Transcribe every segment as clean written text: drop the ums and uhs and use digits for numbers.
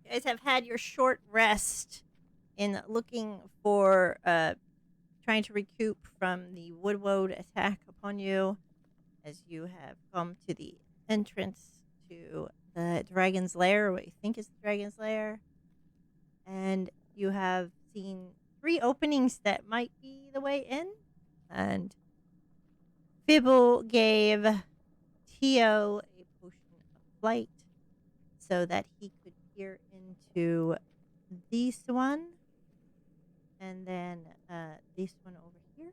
guys have had your short rest in looking for trying to recoup from the woodwode attack upon you, as you have come to the entrance to the dragon's lair, what you think is the dragon's lair, and you have seen 3 openings that might be the way in, and Fibble gave Tio a potion of flight so that he could peer into this one, and then this one over here.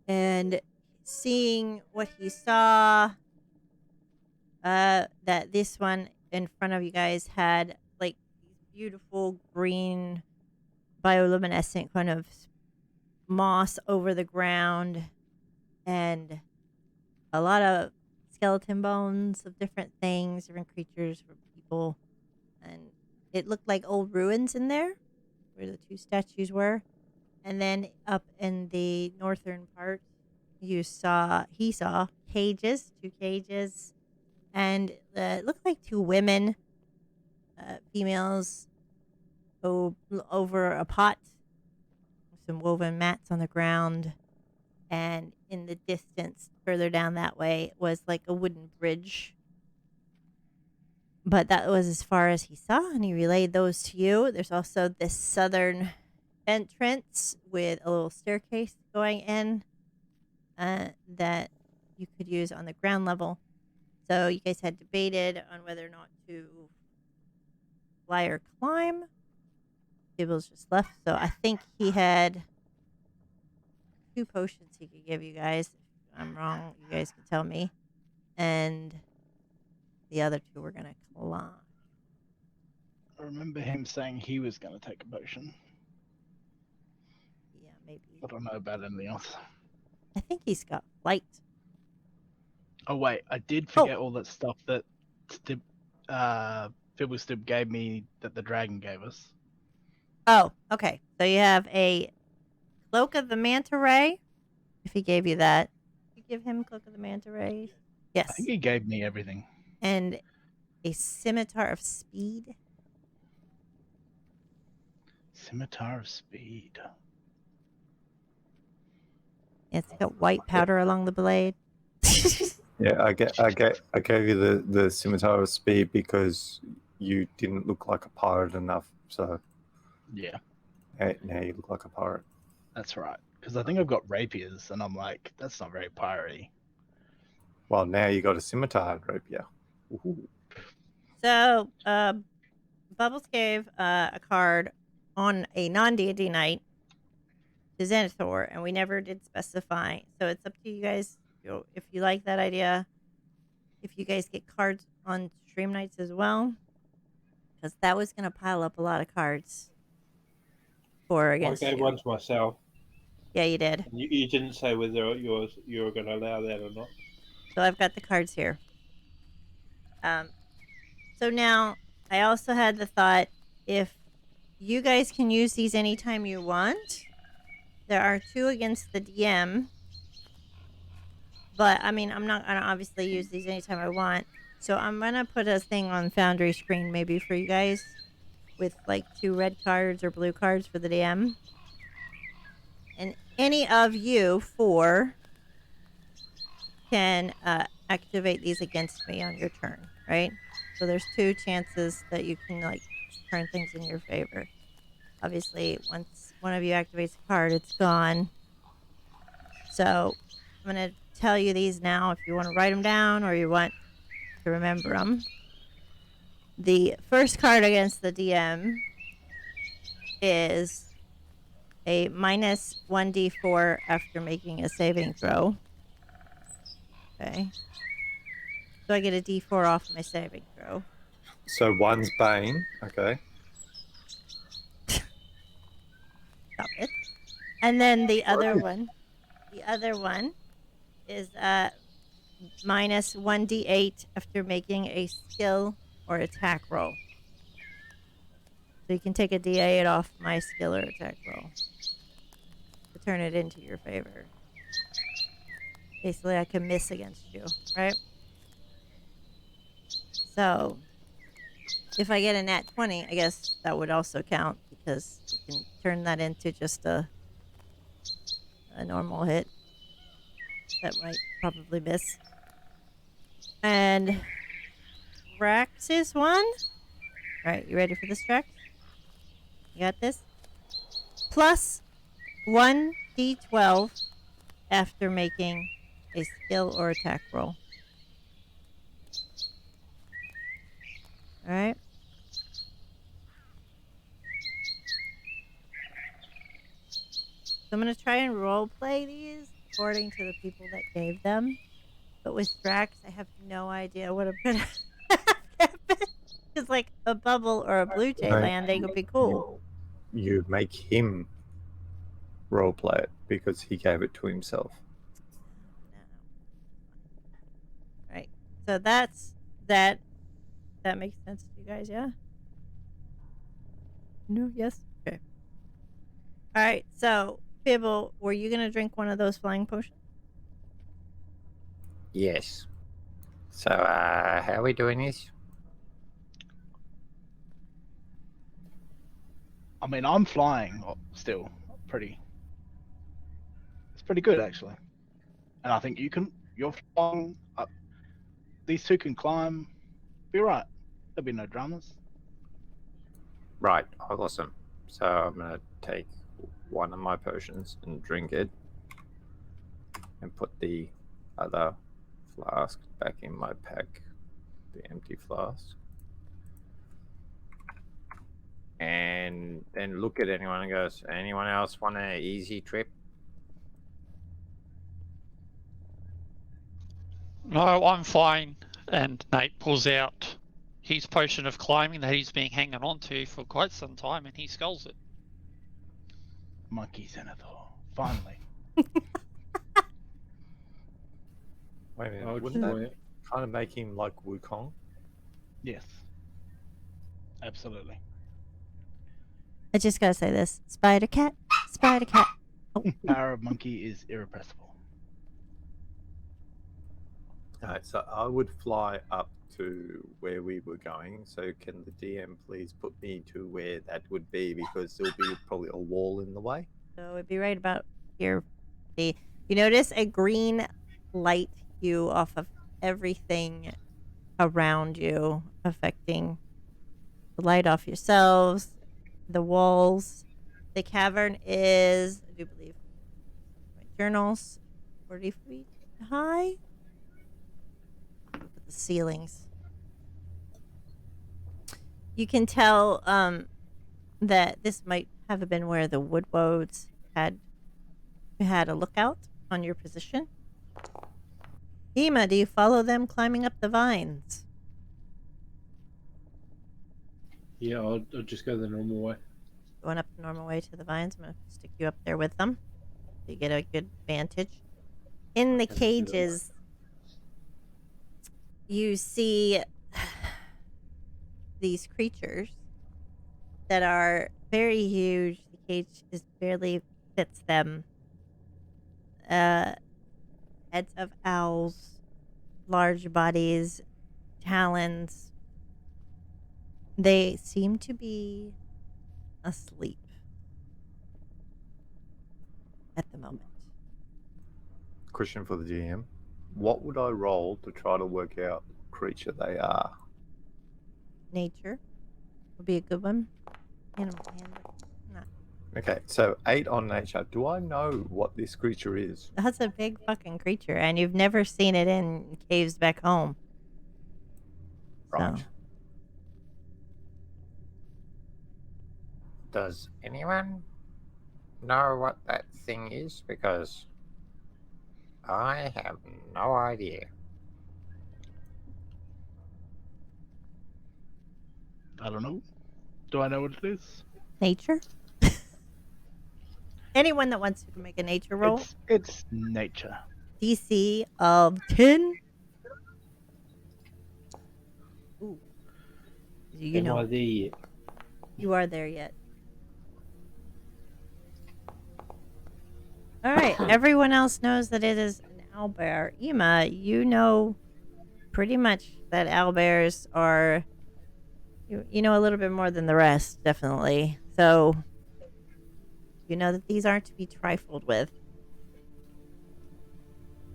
And seeing what he saw, that this one in front of you guys had like these beautiful green bioluminescent kind of moss over the ground and a lot of skeleton bones of different things, different creatures, for people, and it looked like old ruins in there where the 2 statues were. And then up in the northern part, he saw cages, 2 cages, and it looked like 2 women, females, over a pot, with some woven mats on the ground. And in the distance, further down that way, was like a wooden bridge. But that was as far as he saw, and he relayed those to you. There's also this southern entrance with a little staircase going in that you could use on the ground level. So you guys had debated on whether or not to fly or climb. Gibble's just left, so I think he had 2 potions he could give you guys. If I'm wrong, you guys can tell me. And the other 2 were going to climb. I remember him saying he was going to take a potion. Yeah, maybe. I don't know about anything else. I think he's got flight. Oh, wait. I did forget all that stuff that Fibblestib gave me that the dragon gave us. Oh, okay. So you have a Cloak of the Manta Ray, if he gave you that. Did you give him Cloak of the Manta Ray? Yes. I think he gave me everything. And a Scimitar of Speed. Scimitar of Speed. It's got white powder along the blade. Yeah, I gave you the Scimitar of Speed because you didn't look like a pirate enough. So yeah, now you look like a pirate. That's right. Because I think I've got rapiers, and I'm like, that's not very piratey. Well, now you got a scimitar and rapier. Ooh. So, Bubbles gave a card on a non-D&D night to Xanathor, and we never did specify. So it's up to you guys if you like that idea. If you guys get cards on stream nights as well, because that was going to pile up a lot of cards for against I gave you. one to myself. Yeah, you did. You didn't say whether you were going to allow that or not. So I've got the cards here. So now I also had the thought, if you guys can use these anytime you want. There are 2 against the DM. But, I mean, I'm not going to obviously use these anytime I want. So I'm going to put a thing on Foundry screen maybe for you guys with like 2 red cards or blue cards for the DM. And any of you 4 can activate these against me on your turn, right? So there's 2 chances that you can like turn things in your favor. Obviously, once one of you activates a card, it's gone. So I'm going to tell you these now if you want to write them down or you want to remember them. The first card against the DM is a minus 1d4 after making a saving throw. Okay. So I get a d4 off my saving throw. So one's Bane, okay. Stop it. And then the other one is minus 1d8 after making a skill or attack roll. So you can take a d8 off my skill or attack roll to turn it into your favor. Basically, I can miss against you, right? So if I get a nat 20, I guess that would also count because you can turn that into just a normal hit. That might probably miss. And Rax is one. All right, you ready for this, Rax? You got this? Plus 1d12 after making a skill or attack roll. All right. So I'm going to try and role play these according to the people that gave them. But with Drax, I have no idea what I'm going to happen. Because, like, a bubble or a blue jay No, landing would be cool. You make him roleplay it because he gave it to himself. No. Right. So that's that. That makes sense to you guys, yeah? No, yes? Okay. All right. So, Fibble, were you going to drink one of those flying potions? Yes. So, how are we doing this? I mean, I'm flying still. It's pretty good actually. And I think you're flying up. These two can climb. Be right. There'll be no dramas. Right, awesome. So I'm gonna take one of my potions and drink it, and put the other flask back in my pack, the empty flask, and then look at anyone and goes, "Anyone else want an easy trip?" No, I'm fine. And Nate pulls out his potion of climbing that he's been hanging on to for quite some time, and he skulls it. Monkey Senator. Finally. Wait a minute, I'll wouldn't enjoy that it. kind of make him like Wukong? Yes. Absolutely. I just got to say this. Spider cat. Spider cat. Power of monkey is irrepressible. Alright, so I would fly up to where we were going. So can the DM please put me to where that would be, because there'll be probably a wall in the way. So it'd be right about here. See, you notice a green light hue off of everything around you, affecting the light off yourselves, the walls. The cavern is, I do believe, my journals, 40 feet high. Look at the ceilings. You can tell that this might have been where the woodwoads had a lookout on your position. Ema, do you follow them climbing up the vines? Yeah, I'll just go the normal way. Going up the normal way to the vines. I'm going to stick you up there with them so you get a good vantage. In the Okay, let's do that. cages, you see these creatures that are very huge. The cage just barely fits them. Heads of owls, large bodies, talons. They seem to be asleep at the moment. Question for the DM: what would I roll to try to work out what creature they are? Nature would be a good one. Animal handling. Not. Okay, so 8 on nature. Do I know what this creature is? That's a big fucking creature, and you've never seen it in caves back home. Right. So, Does anyone know what that thing is? Because I have no idea. I don't know. Do I know what it is? nature? Anyone that wants to make a nature roll? It's nature. DC of 10. Ooh. You Am I know, there yet? you are there yet. All right. Everyone else knows that it is an owlbear. Ema, you know pretty much that owlbears are, You know a little bit more than the rest, definitely. So you know that these aren't to be trifled with.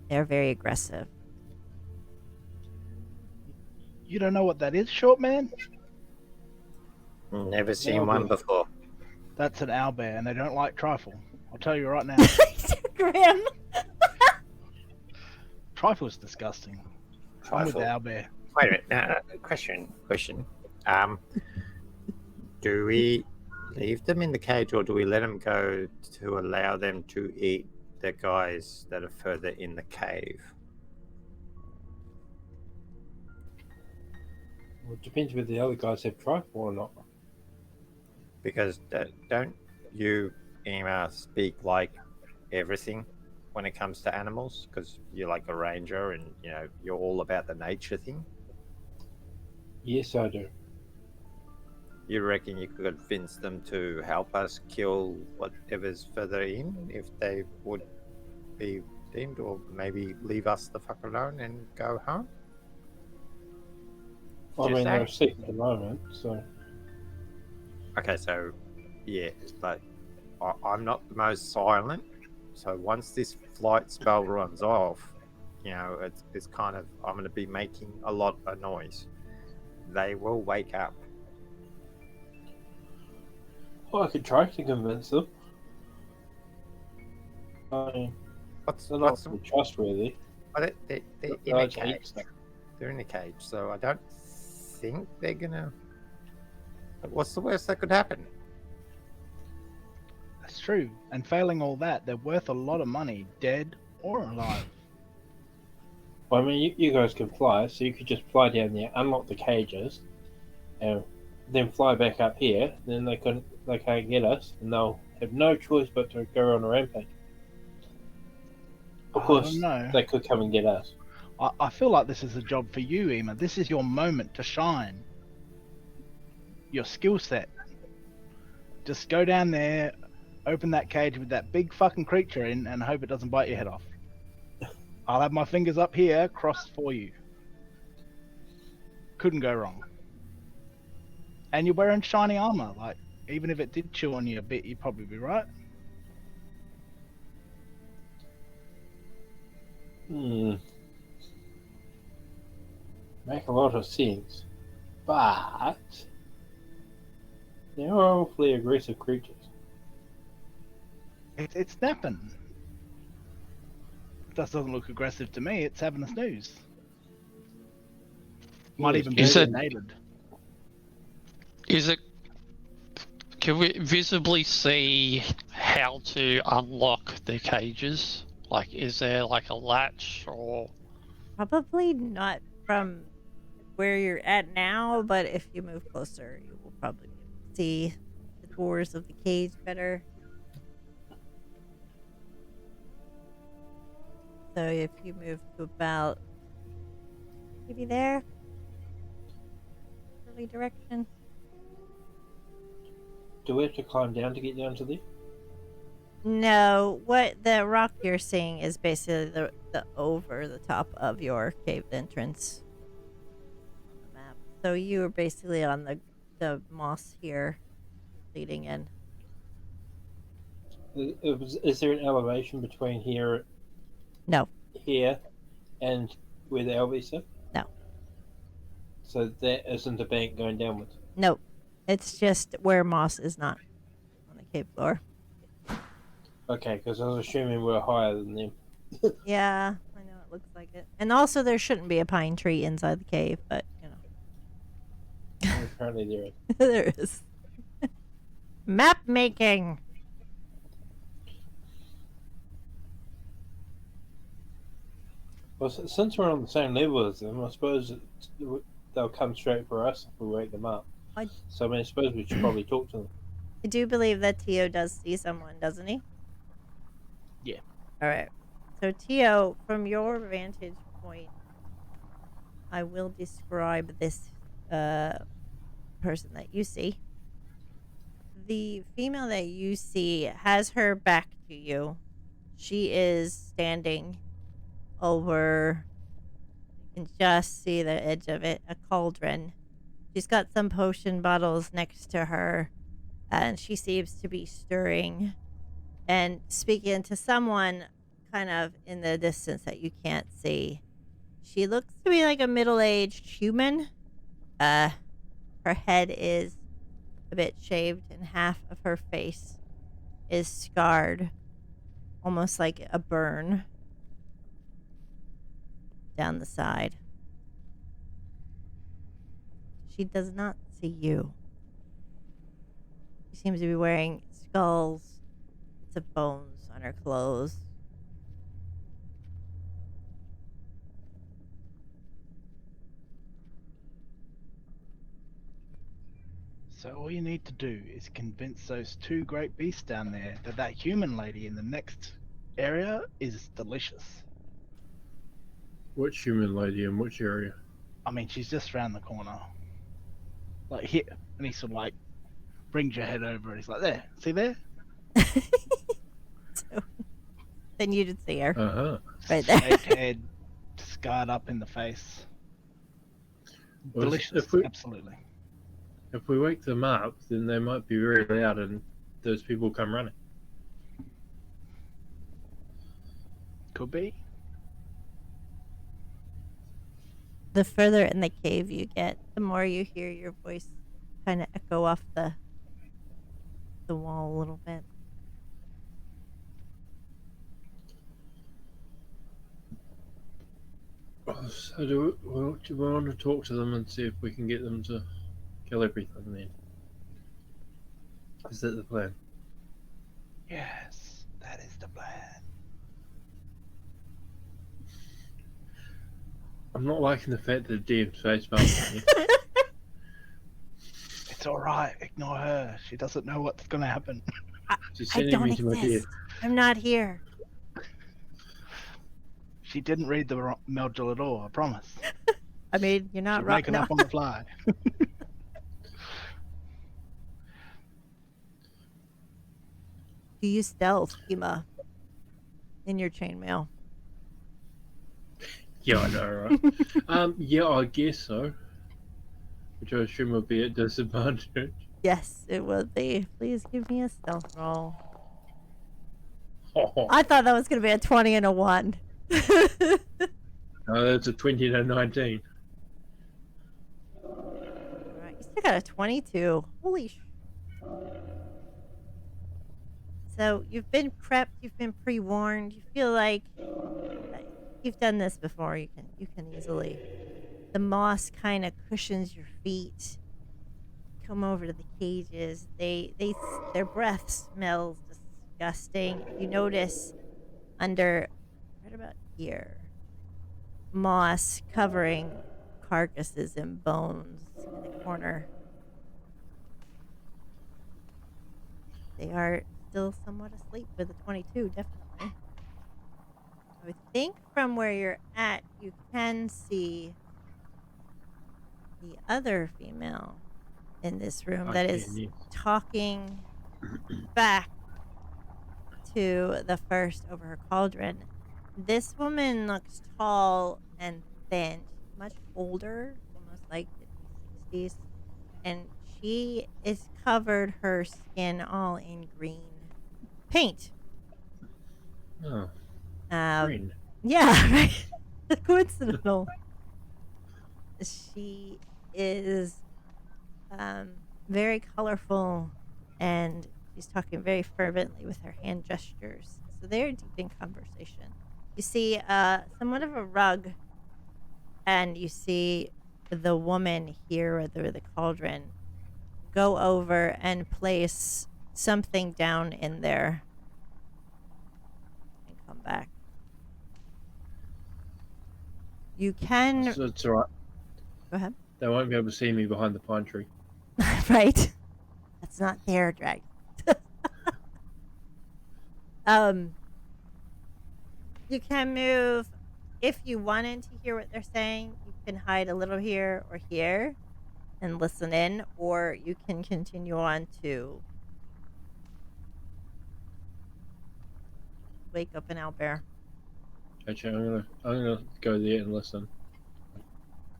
They're very aggressive. You don't know what that is, short man? Never seen No, one but- before. That's an owlbear, and they don't like trifle. I'll tell you right now. Grim. Trifle is disgusting. I'm with the Trifle. owlbear. Wait a minute. No, question. Do we leave them in the cage, or do we let them go to allow them to eat the guys that are further in the cave? Well, it depends whether the other guys have trifle or not. Because don't you, Emma, speak like everything when it comes to animals? Because you're like a ranger, and you're all about the nature thing. Yes, I do. You reckon you could convince them to help us kill whatever's further in if they would be deemed, or maybe leave us the fuck alone and go home? I Just mean, they're saying. asleep at the moment, so Okay, so yeah, but I'm not the most silent. So once this flight spell runs off, it's kind of, I'm going to be making a lot of noise. They will wake up. well, I could try to convince them. I mean, they're not really trustworthy. They're in a Guys cage. eat stuff. They're in a cage, so I don't think they're gonna. What's the worst that could happen? That's true. And failing all that, they're worth a lot of money, dead or alive. Well, I mean, you guys can fly, so you could just fly down there, unlock the cages, and then fly back up here. Then they can't get us, and they'll have no choice but to go on a rampage. Of I course, don't know. they could come and get us. I feel like this is a job for you, Ema. This is your moment to shine. Your skill set. Just go down there, open that cage with that big fucking creature in, and hope it doesn't bite your head off. I'll have my fingers up here, crossed for you. Couldn't go wrong. And you're wearing shiny armor. Like, even if it did chew on you a bit, you'd probably be right. Make a lot of sense, but they're awfully aggressive creatures. It's napping. That doesn't look aggressive to me. It's having a snooze. Might even be Is it- sedated. Is it? Can we visibly see how to unlock the cages? Like, is there like a latch or? Probably not from where you're at now, but if you move closer, you will probably be able to see the doors of the cage better. So if you move to about maybe there, early direction. Do we have to climb down to get down to there? No, what the rock you're seeing is basically the over the top of your cave entrance on the map. So you are basically on the moss here, leading in. Is there an elevation between here and where the LV sit? No. So that isn't a bank going downwards. Nope, it's just where moss is not on the cave floor. Okay, because I was assuming we're higher than them. Yeah, I know it looks like it. And also, there shouldn't be a pine tree inside the cave, but Apparently there is. there is. Map making. Well, since we're on the same level as them, I suppose they'll come straight for us if we wake them up. So I mean, I suppose we should probably talk to them. I do believe that Tio does see someone, doesn't he? Yeah. All right. So Tio, from your vantage point, I will describe this person that you see. The female that you see has her back to you. She is standing over, you can just see the edge of it, a cauldron. She's got some potion bottles next to her, and she seems to be stirring and speaking to someone kind of in the distance that you can't see. She looks to be like a middle-aged human. Her head is a bit shaved, and half of her face is scarred, almost like a burn down the side. She does not see you. She seems to be wearing skulls, bits of bones on her clothes. So all you need to do is convince those two great beasts down there that that human lady in the next area is delicious. Which human lady in which area? I mean, she's just round the corner. Like here, and he sort of like brings your head over, and he's like, "There, see there? So, then you did see her Uh-huh. right there. Shaved head, scarred up in the face. Well, Delicious, if we- absolutely." If we wake them up, then they might be very loud and those people come running. Could be. The further in the cave you get, the more you hear your voice kind of echo off the wall a little bit. So do we want to talk to them and see if we can get them to kill everything then? Is that the plan? Yes, that is the plan. I'm not liking the fact that DM's face melting. It's all right. Ignore her. She doesn't know what's going to happen. She's I sending don't me to my death. exist. I'm not here. She didn't read the module at all. I promise. I mean, you're not She's wrong. making No. up on the fly. Do you stealth, Ema, in your chainmail? Yeah, I know, right? Yeah, I guess so. Which I assume would be at disadvantage. Yes, it would be. Please give me a stealth roll. Oh, I thought that was going to be a 20 and a 1. no, that's a 20 and a 19. Alright, you still got a 22. Holy sh... So you've been prepped, you've been pre-warned, you feel like you've done this before, you can easily. The moss kind of cushions your feet. Come over to the cages. Their breath smells disgusting. You notice under right about here moss covering carcasses and bones in the corner. They are still somewhat asleep with a 22, definitely. I think from where you're at, you can see the other female in this room that is talking back to the first over her cauldron. This woman looks tall and thin, much older, almost like in the 60s, and she is covered her skin all in green paint. Oh, Um, green. Yeah, right. Coincidental. She is very colorful, and she's talking very fervently with her hand gestures. So they're deep in conversation. You see somewhat of a rug, and you see the woman here with the cauldron go over and place something down in there and come back. You can... So it's alright. Go ahead. They won't be able to see me behind the pine tree. Right. That's not their dragon. You can move if you wanted to hear what they're saying. You can hide a little here or here and listen in, or you can continue on to wake up an owlbear. Actually, I'm gonna go there and listen.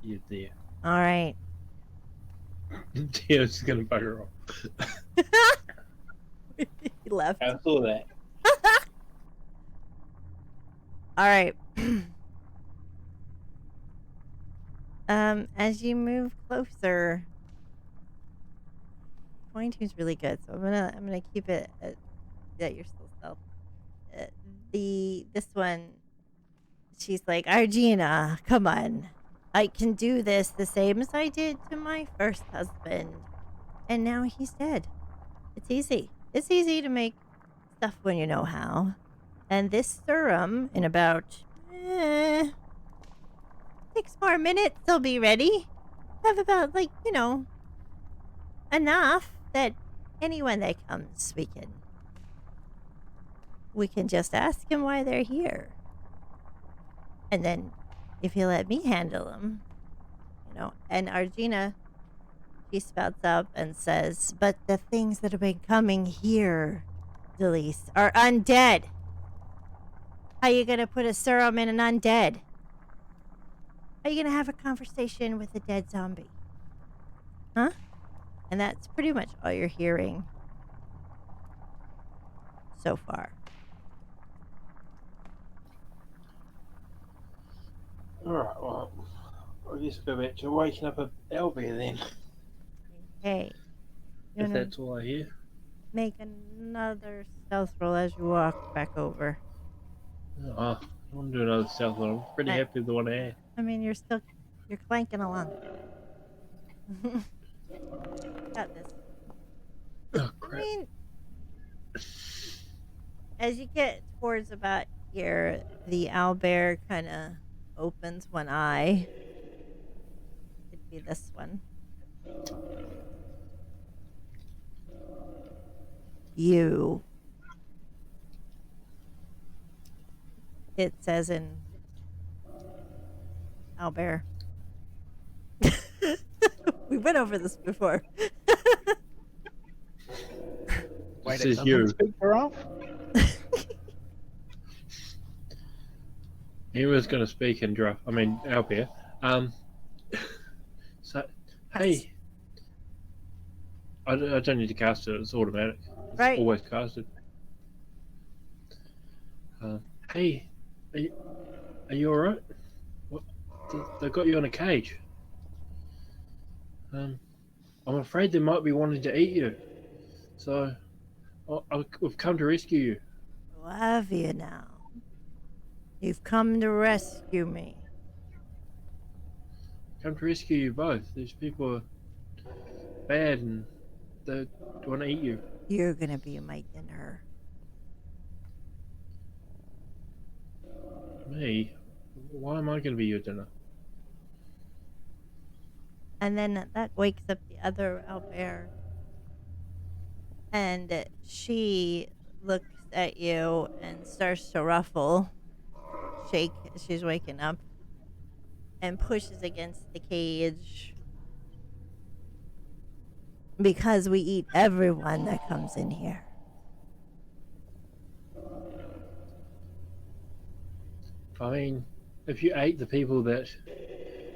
You're there. All right. Tio's just gonna bugger off. He left. I saw that. All right. As you move closer, 22 is really good, so I'm gonna keep it at that you're still stealth. This one, she's like, Argina, come on, I can do this the same as I did to my first husband, and now he's dead. It's easy. It's easy to make stuff when you know how. And this serum, in about 6 more minutes, they'll be ready. Have about, enough that anyone that comes, we can just ask him why they're here. And then, if you let me handle them, and Argina, she spouts up and says, but the things that have been coming here, Delise, are undead. How are you going to put a serum in an undead? Are you going to have a conversation with a dead zombie? Huh? And that's pretty much all you're hearing so far. Alright, well, I guess I'll go back to waking up a Albie then. Hey, you If wanna that's all I hear. make another stealth roll as you walk back over. Oh, I want to do another stealth one. I'm pretty happy with the one I had. I mean, you're clanking along. Got this. Oh, I crap. mean, as you get towards about here, the owlbear kind of opens one eye. Could be this one. You. It says in owlbear. We went over this before. Wait, This it is doesn't you. speak for off? He was going to speak in Albert. So, hey. I don't need to cast it, it's automatic. It's Right. always casted. Hey, are you alright? What? They got you in a cage. I'm afraid they might be wanting to eat you. So, we've come to rescue you. Well, have you now? You've come to rescue me. Come to rescue you both. These people are bad and they want to eat you. You're gonna be my dinner. Me? Why am I going to be your dinner? And then that wakes up the other owlbear. And she looks at you and starts to ruffle, shake as she's waking up, and pushes against the cage. Because we eat everyone that comes in here. I mean, if you ate the people that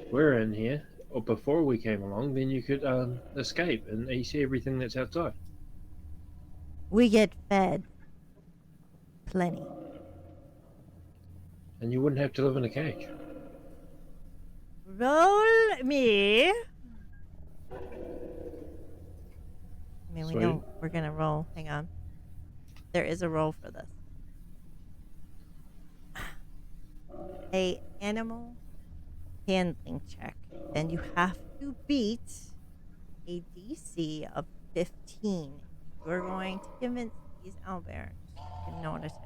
were in here, or before we came along, then you could escape and see everything that's outside. We get fed. Plenty. And you wouldn't have to live in a cage. Roll me. I mean, we Sweet. know we're gonna roll. Hang on. There is a roll for this. A animal handling check, and you have to beat a DC of 15. We're going to convince these owlbears to not attack.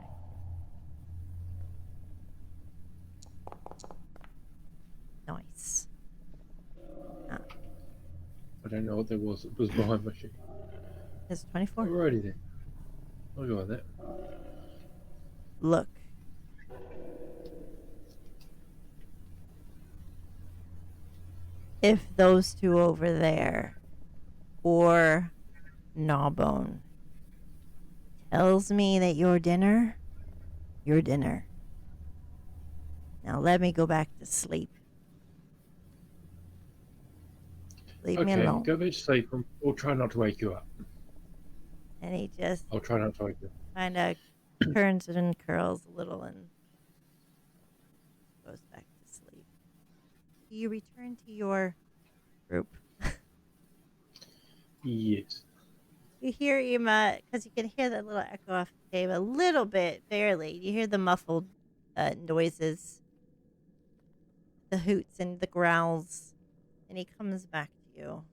Nice. I don't know what that was. It was behind my sheet. It's 24. Alrighty then. I'll go with that. Look. If those two over there or Gnawbone tells me that your dinner. Now let me go back to sleep. leave me Okay, alone. go back to sleep. We'll try not to wake you up. And he just I'll try not to wake you up. kind of turns and curls a little and goes back to sleep. You return to your group. Yes. You hear Ema, because you can hear that little echo off the cave a little bit, barely. You hear the muffled noises, the hoots and the growls, and he comes back to you.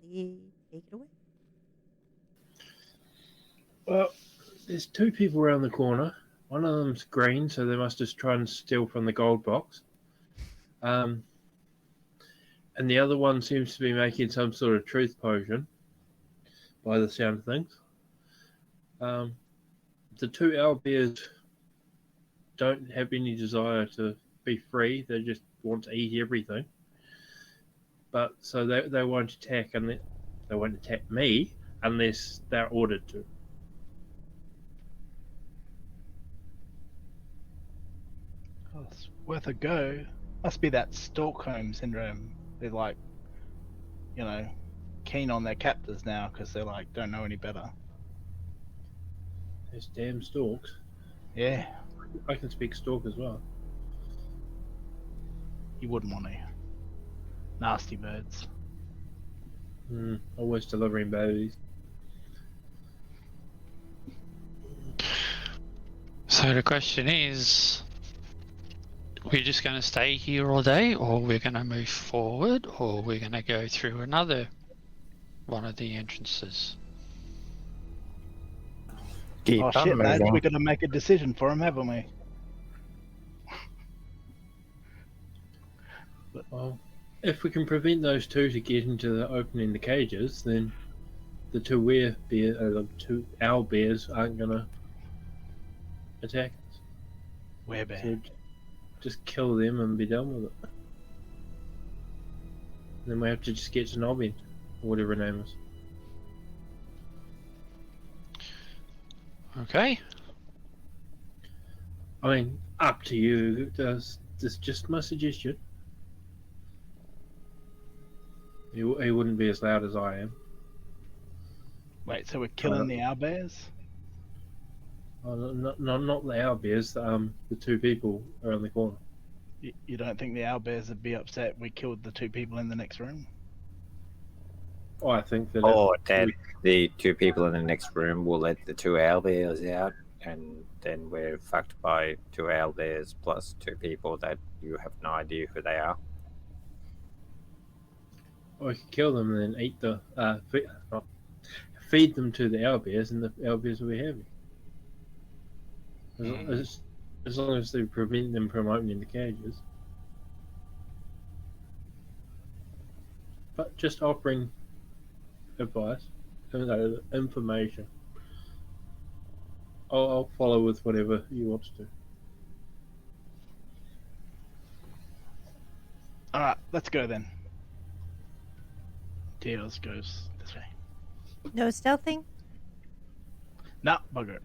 Lee, take it away. Well, there's two people around the corner. One of them's green, so they must just try and steal from the gold box. And the other one seems to be making some sort of truth potion, by the sound of things. The two owlbears don't have any desire to be free. They just want to eat everything. But so they won't attack, and they won't attack me unless they're ordered to. Oh, it's worth a go. Must be that Stockholm syndrome. They're like, keen on their captors now because they're like, don't know any better. Those damn storks. Yeah, I can speak stork as well. you wouldn't want to. Nasty birds. Always delivering babies. So the question is, we're just going to stay here all day, or we're going to move forward, or we're going to go through another one of the entrances. Keep Oh on shit, lads, moving. we're gonna make a decision for him, haven't we? Well, if we can prevent those two to get into the opening the cages, then the two owl bears aren't gonna attack us. Werebear. So just kill them and be done with it. Then we have to just get to Gnawbone, or whatever her name is. Okay. I mean, up to you. This just my suggestion. He wouldn't be as loud as I am. Wait, so we're killing the owlbears? Oh, not the owlbears. The two people around the corner. You don't think the owlbears would be upset we killed the two people in the next room? Oh, I think that. Or then the two people in the next room will let the two owlbears out, and then we're fucked by two owlbears plus two people that you have no idea who they are. Or we could kill them and then eat feed them to the owlbears, and the owlbears will be happy. As long as they prevent them from opening the cages. But just offering advice, information. I'll follow with whatever you want to. Alright, let's go then. Tails goes this way. No stealthing? Nah, bugger it.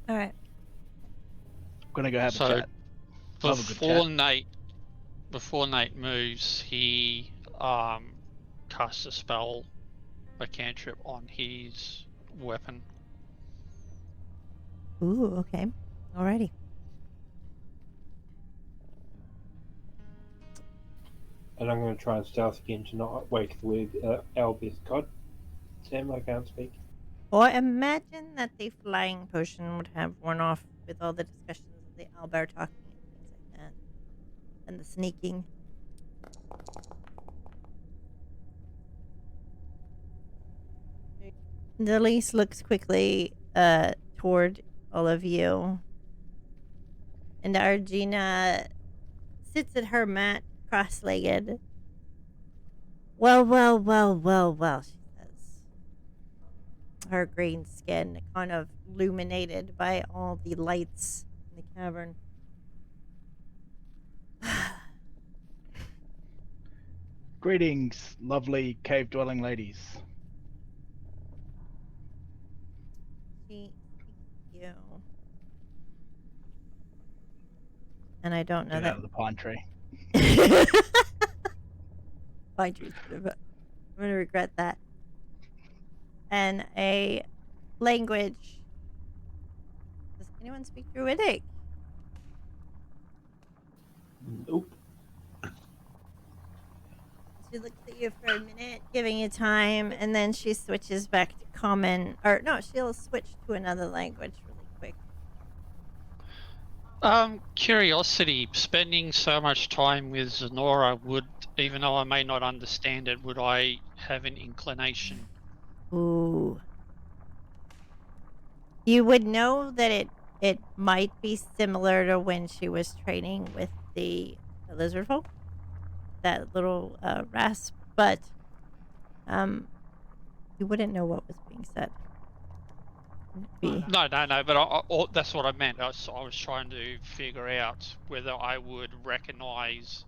All right. I'm gonna go have So, a chat. Have a good chat. Before Nate moves, he casts a spell, a cantrip on his weapon. Ooh, okay. Alrighty. And I'm going to try and stealth again to not wake the owlbears. God damn, I can't speak. Well, I imagine that the flying potion would have worn off with all the discussions of the owlbear talking and things like that. And the sneaking. Delise looks quickly toward all of you. And Argina sits at her mat, cross-legged. Well, she says. Her green skin kind of illuminated by all the lights in the cavern. Greetings, lovely cave-dwelling ladies. She you. And I don't know Get that. out of the pine tree. Pine tree's a bit of a I'm gonna regret that. And a language. Does anyone speak Druidic? Nope. She looks at you for a minute, giving you time, and then she switches back to common. Or no, she'll switch to another language really quick. Curiosity. Spending so much time with Zenora would, even though I may not understand it, would I have an inclination? Ooh. You would know that it might be similar to when she was training with the lizard folk, that little rasp, but you wouldn't know what was being said. It'd be No, but that's what I meant. I was trying to figure out whether I would recognize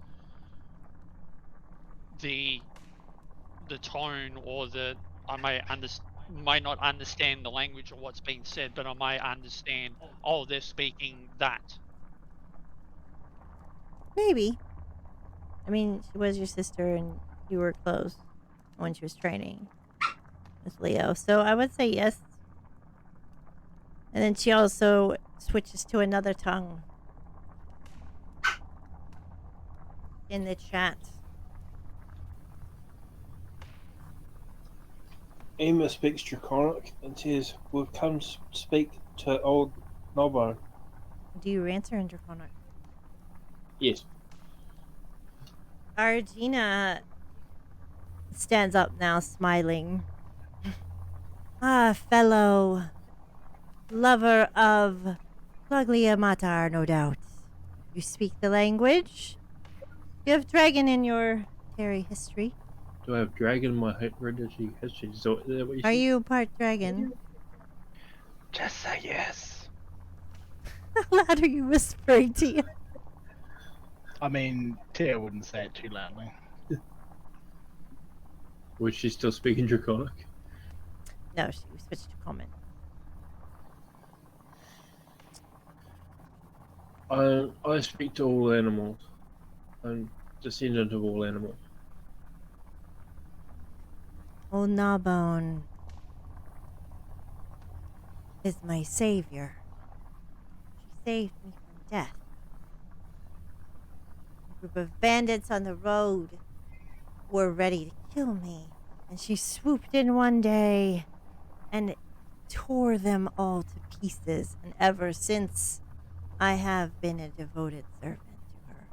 the tone, or I may not understand the language or what's being said, but I may understand. Oh, they're speaking that. maybe. I mean, she was your sister, and you were close when she was training with Leo, so I would say yes. And then she also switches to another tongue in the chat. Emma speaks Draconic and says, "We've come to speak to old Gnawbone." Do you answer in Draconic? Yes. Argina stands up now, smiling. Ah, fellow lover of Pluglia Matar, no doubt. You speak the language? You have dragon in your Terry history. Do I have dragon in my hereditary history? Is that what you Are said? you part dragon? Just say yes. How loud are you whispering to you? I mean, Tia wouldn't say it too loudly. Was she still speaking Draconic? No, she switched to common. I speak to all animals. I'm descendant of all animals. Old Gnawbone is my savior. She saved me from death. A group of bandits on the road were ready to kill me, and she swooped in one day and tore them all to pieces, and ever since I have been a devoted servant to her.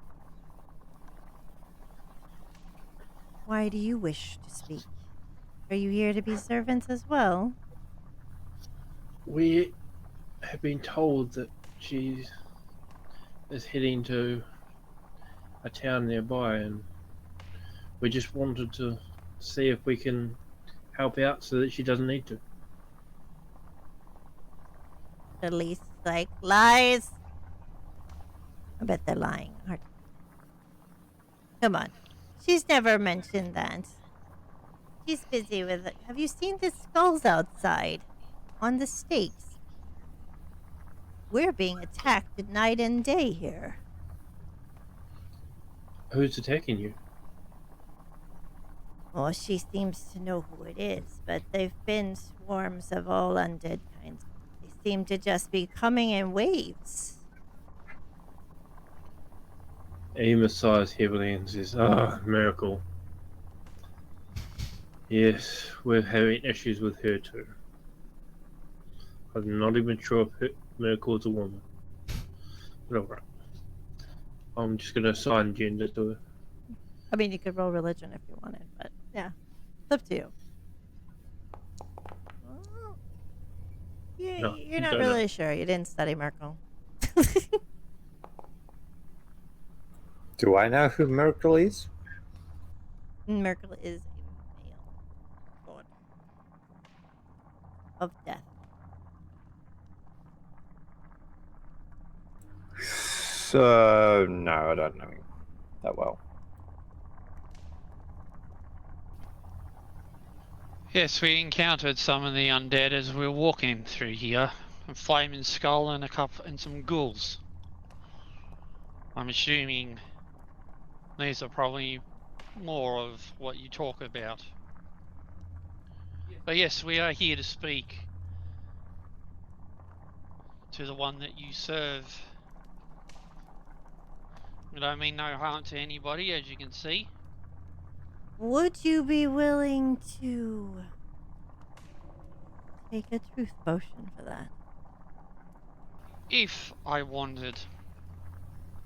Why do you wish to speak? Are you here to be servants as well? We have been told that she is heading to a town nearby, and we just wanted to see if we can help out so that she doesn't need to. The least like lies. I bet they're lying. Come on. She's never mentioned that. She's busy with it. Have you seen the skulls outside? On the stakes? We're being attacked night and day here. Who's attacking you? Well, she seems to know who it is, but they've been swarms of all undead kinds. They seem to just be coming in waves. Ema sighs heavily and says, miracle. Yes, we're having issues with her too. I'm not even sure if Miracle is a woman. But alright. I'm just going to assign gender to her. I mean, you could roll religion if you wanted, but yeah, it's up to you. Well, No, you're not don't really know. sure. You didn't study Merkel. Do I know who Miracle is? Merkel is a male god of death. So no, I don't know him that well. Yes, we encountered some of the undead as we were walking through here. A flaming skull and and some ghouls. I'm assuming these are probably more of what you talk about. But yes, we are here to speak to the one that you serve. And I mean no harm to anybody, as you can see. Would you be willing to take a truth potion for that? If I wanted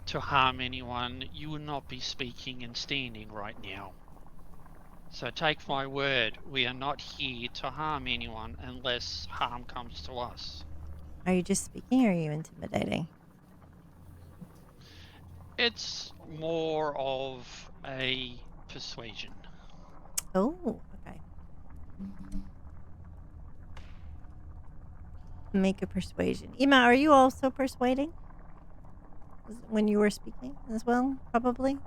to harm anyone, you would not be speaking and standing right now. So take my word, we are not here to harm anyone unless harm comes to us. Are you just speaking or are you intimidating? It's more of a persuasion. Oh, okay. Make a persuasion. Ima, are you also persuading? When you were speaking as well, probably?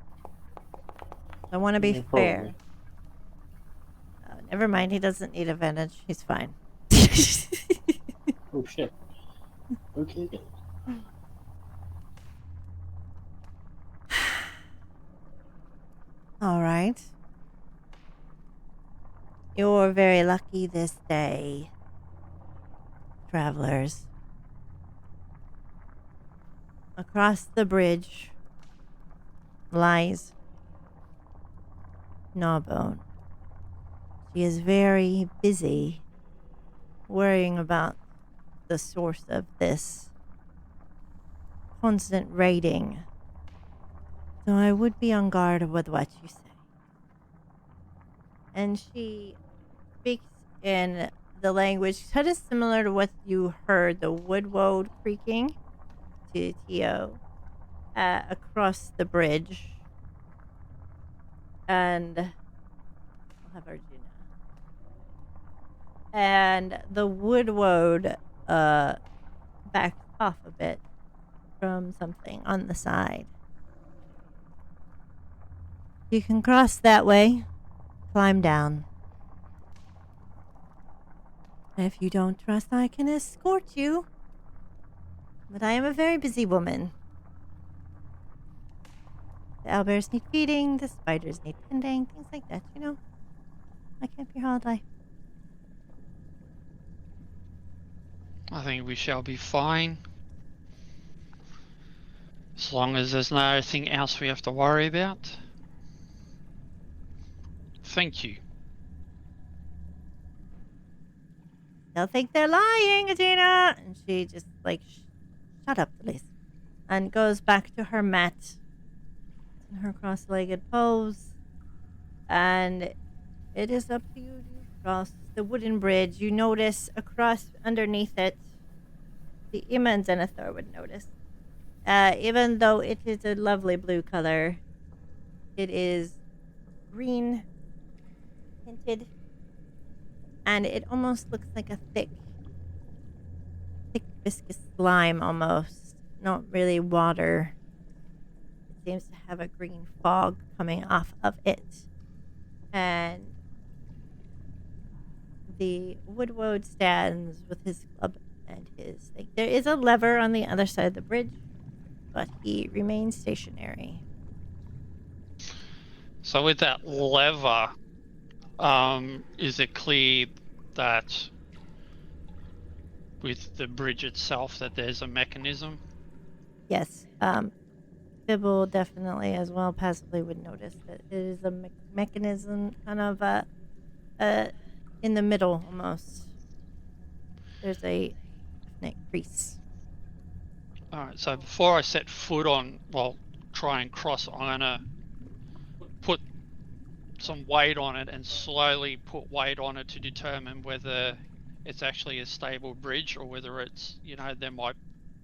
I want to be Yeah, fair. probably. Never mind, he doesn't need advantage. He's fine. Oh shit. Okay then. All right. You're very lucky this day, travelers. Across the bridge lies Gnawbone. She is very busy worrying about the source of this constant raiding. So I would be on guard with what you say. And she speaks in the language kind of similar to what you heard the woodwode creaking to Tio across the bridge. And I'll have Arjuna. And the woodwode backs off a bit from something on the side. You can cross that way, climb down. If you don't trust, I can escort you. But I am a very busy woman. The owlbears need feeding, the spiders need tending, things like that, you know? I can't be here all day. I think we shall be fine. As long as there's nothing else we have to worry about. Thank you. They'll think they're lying, Adina! And she just, like, shut up, please. And goes back to her mat in her cross-legged pose. And it is up to you to cross the wooden bridge. You notice across underneath it, the Ima and Zenithor would notice. Even though it is a lovely blue color, it is green tinted, and it almost looks like a thick viscous slime almost. Not really water. It seems to have a green fog coming off of it. And the woodwode stands with his club and his thing. There is a lever on the other side of the bridge, but he remains stationary. So with that lever, is it clear that with the bridge itself that there's a mechanism? Yes, Bibble definitely as well passively would notice that it is a mechanism kind of in the middle almost. There's a definite crease. Alright, so before I set foot on, well, try and cross, I'm gonna put some weight on it and slowly put weight on it to determine whether it's actually a stable bridge or whether it's, you know,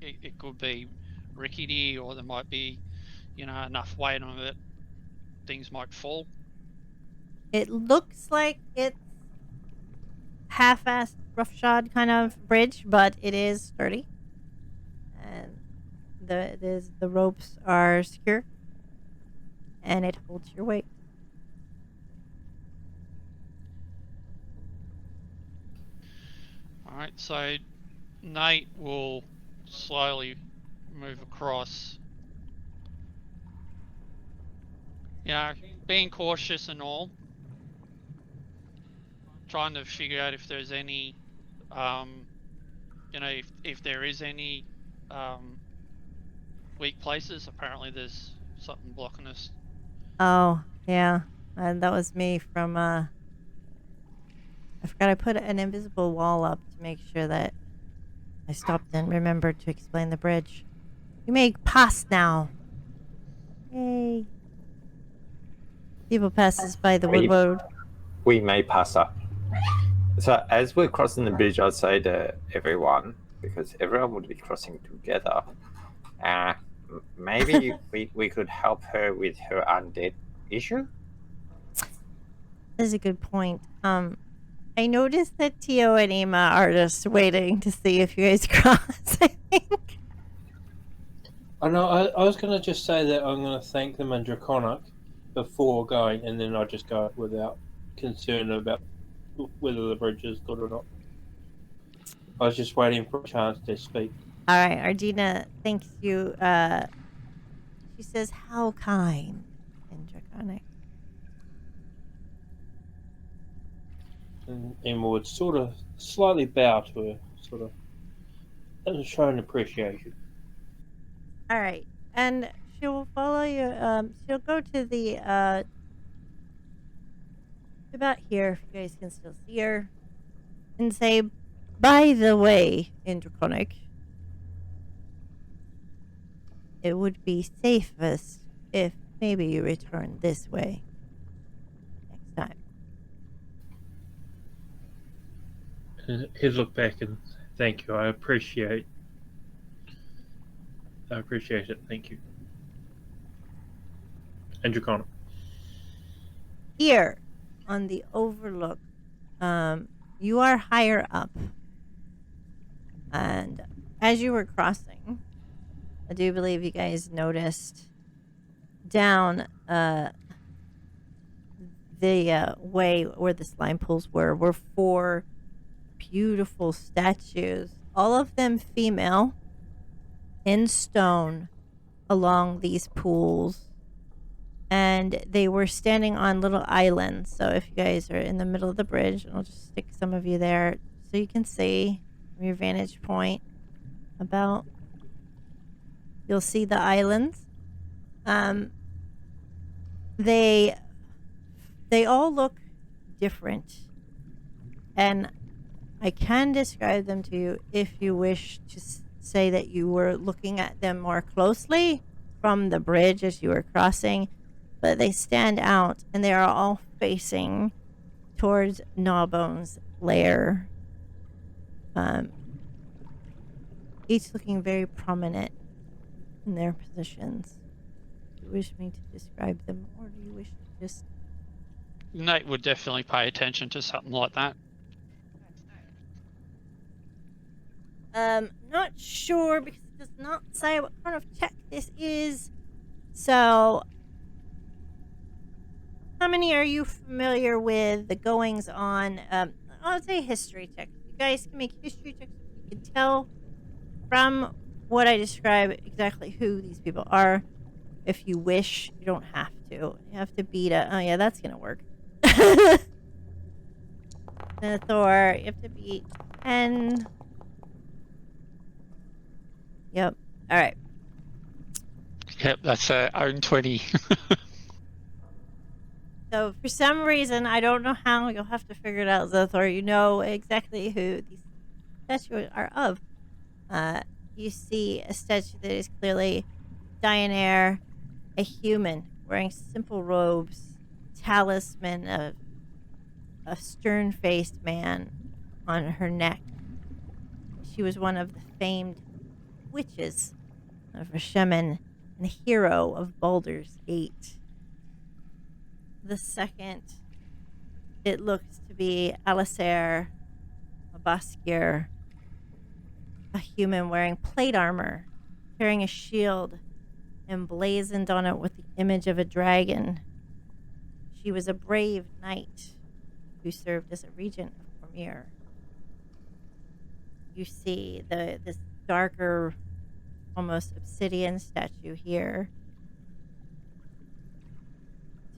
it could be rickety, or there might be, you know, enough weight on it, things might fall. It looks like it's half-assed roughshod kind of bridge, but it is sturdy. And the ropes are secure. And it holds your weight. Alright, so Nate will slowly move across. Yeah, being cautious and all. trying to figure out if there's any, you know, if there is any weak places. Apparently, there's something blocking us. Oh, yeah. That was me from, I forgot I put an invisible wall up to make sure that I stopped and remembered to explain the bridge. You may pass now. Yay. People passes by the wood road. We may pass up. So as we're crossing the bridge, I'd say to everyone, because everyone would be crossing together, maybe we could help her with her undead issue. That is a good point. I noticed that Tio and Ema are just waiting to see if you guys cross, I think. I know. I was going to just say that I'm going to thank them in Draconic before going, and then I'll just go without concern about whether the bridge is good or not. I was just waiting for a chance to speak. All right, Ardina thanks you. She says, how kind in Draconic. And Emma would sort of slightly bow to her, sort of, as a show an appreciation. All right, and she will follow you. She'll go to the about here, if you guys can still see her, and say, by the way, in Draconic, it would be safest if maybe you return this way next time. And he'd look back and thank you. I appreciate it. Thank you. And Draconic. Here on the overlook, you are higher up, and as you were crossing, I do believe you guys noticed down the way where the slime pools were 4 beautiful statues, all of them female, in stone, along these pools. And they were standing on little islands. So if you guys are in the middle of the bridge, I'll just stick some of you there so you can see from your vantage point about. You'll see the islands. They all look different, and I can describe them to you if you wish to say that you were looking at them more closely from the bridge as you were crossing. But they stand out, and they are all facing towards Gnawbone's lair. Each looking very prominent in their positions. Do you wish me to describe them, or do you wish to just... Nate would definitely pay attention to something like that. Not sure, because it does not say what kind of check this is. So, how many are you familiar with the goings on? I'll say history check. You guys can make history checks if you can tell from what I describe exactly who these people are. If you wish, you don't have to. You have to beat a... Oh, yeah, that's gonna work. Thor, you have to beat 10. Yep. All right. Yep, that's own 20. So for some reason, I don't know how, you'll have to figure it out, Zothor. You know exactly who these statues are of. You see a statue that is clearly Dianaire, a human wearing simple robes, talisman of a stern-faced man on her neck. She was one of the famed witches of Rashemen and hero of Baldur's Gate. The second, it looks to be Alistair, a Baskir, a human wearing plate armor, carrying a shield emblazoned on it with the image of a dragon. She was a brave knight who served as a regent of Cormyr. You see this darker, almost obsidian statue here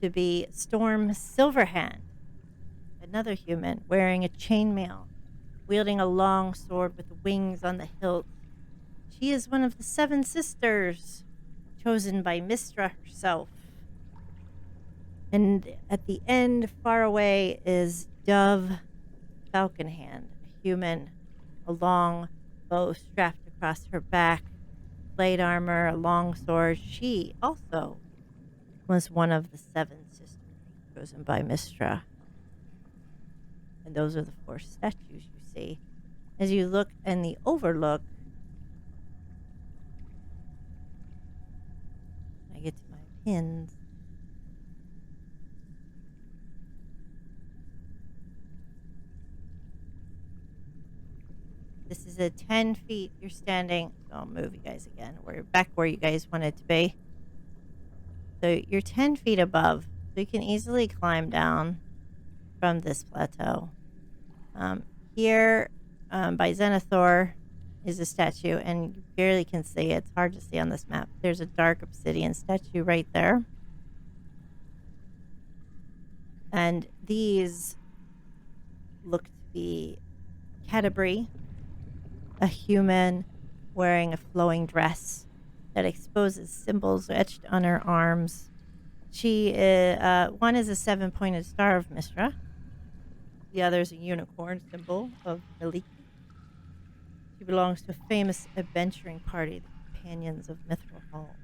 to be Storm Silverhand, a another human wearing a chainmail, wielding a long sword with wings on the hilt. She is one of the 7 sisters, chosen by Mistra herself. And at the end, far away, is Dove Falconhand, a human, a long bow strapped across her back, plate armor, a long sword. She also was one of the 7 sisters chosen by Mistra. And those are the 4 statues you see. As you look in the overlook, I get to my pins. This is a 10 feet. You're standing. So I'll move you guys again. We're back where you guys wanted to be. So you're 10 feet above. So you can easily climb down from this plateau. Here by Zenithor is a statue, and you barely can see it. It's hard to see on this map. There's a dark obsidian statue right there. And these look to be Cadabri, a human wearing a flowing dress that exposes symbols etched on her arms. She is, one is a 7-pointed star of Mistra. The other is a unicorn symbol of Miliki. She belongs to a famous adventuring party, the Companions of Mithril Hall.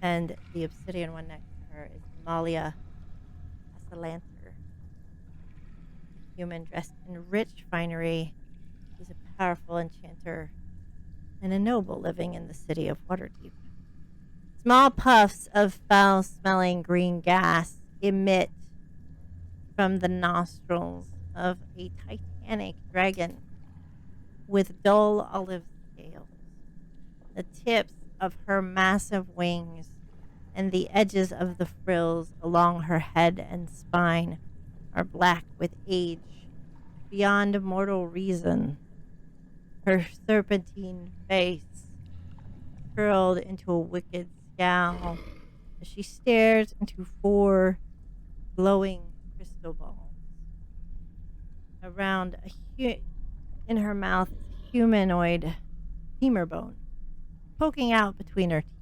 And the obsidian one next to her is Malia Asalanter, a human dressed in rich finery. She's a powerful enchanter and a noble living in the city of Waterdeep. Small puffs of foul-smelling green gas emit from the nostrils of a titanic dragon with dull olive scales. The tips of her massive wings and the edges of the frills along her head and spine are black with age beyond mortal reason. Her serpentine face curled into a wicked scowl as she stares into 4 glowing crystal balls. Around in her mouth is a humanoid femur bone poking out between her teeth.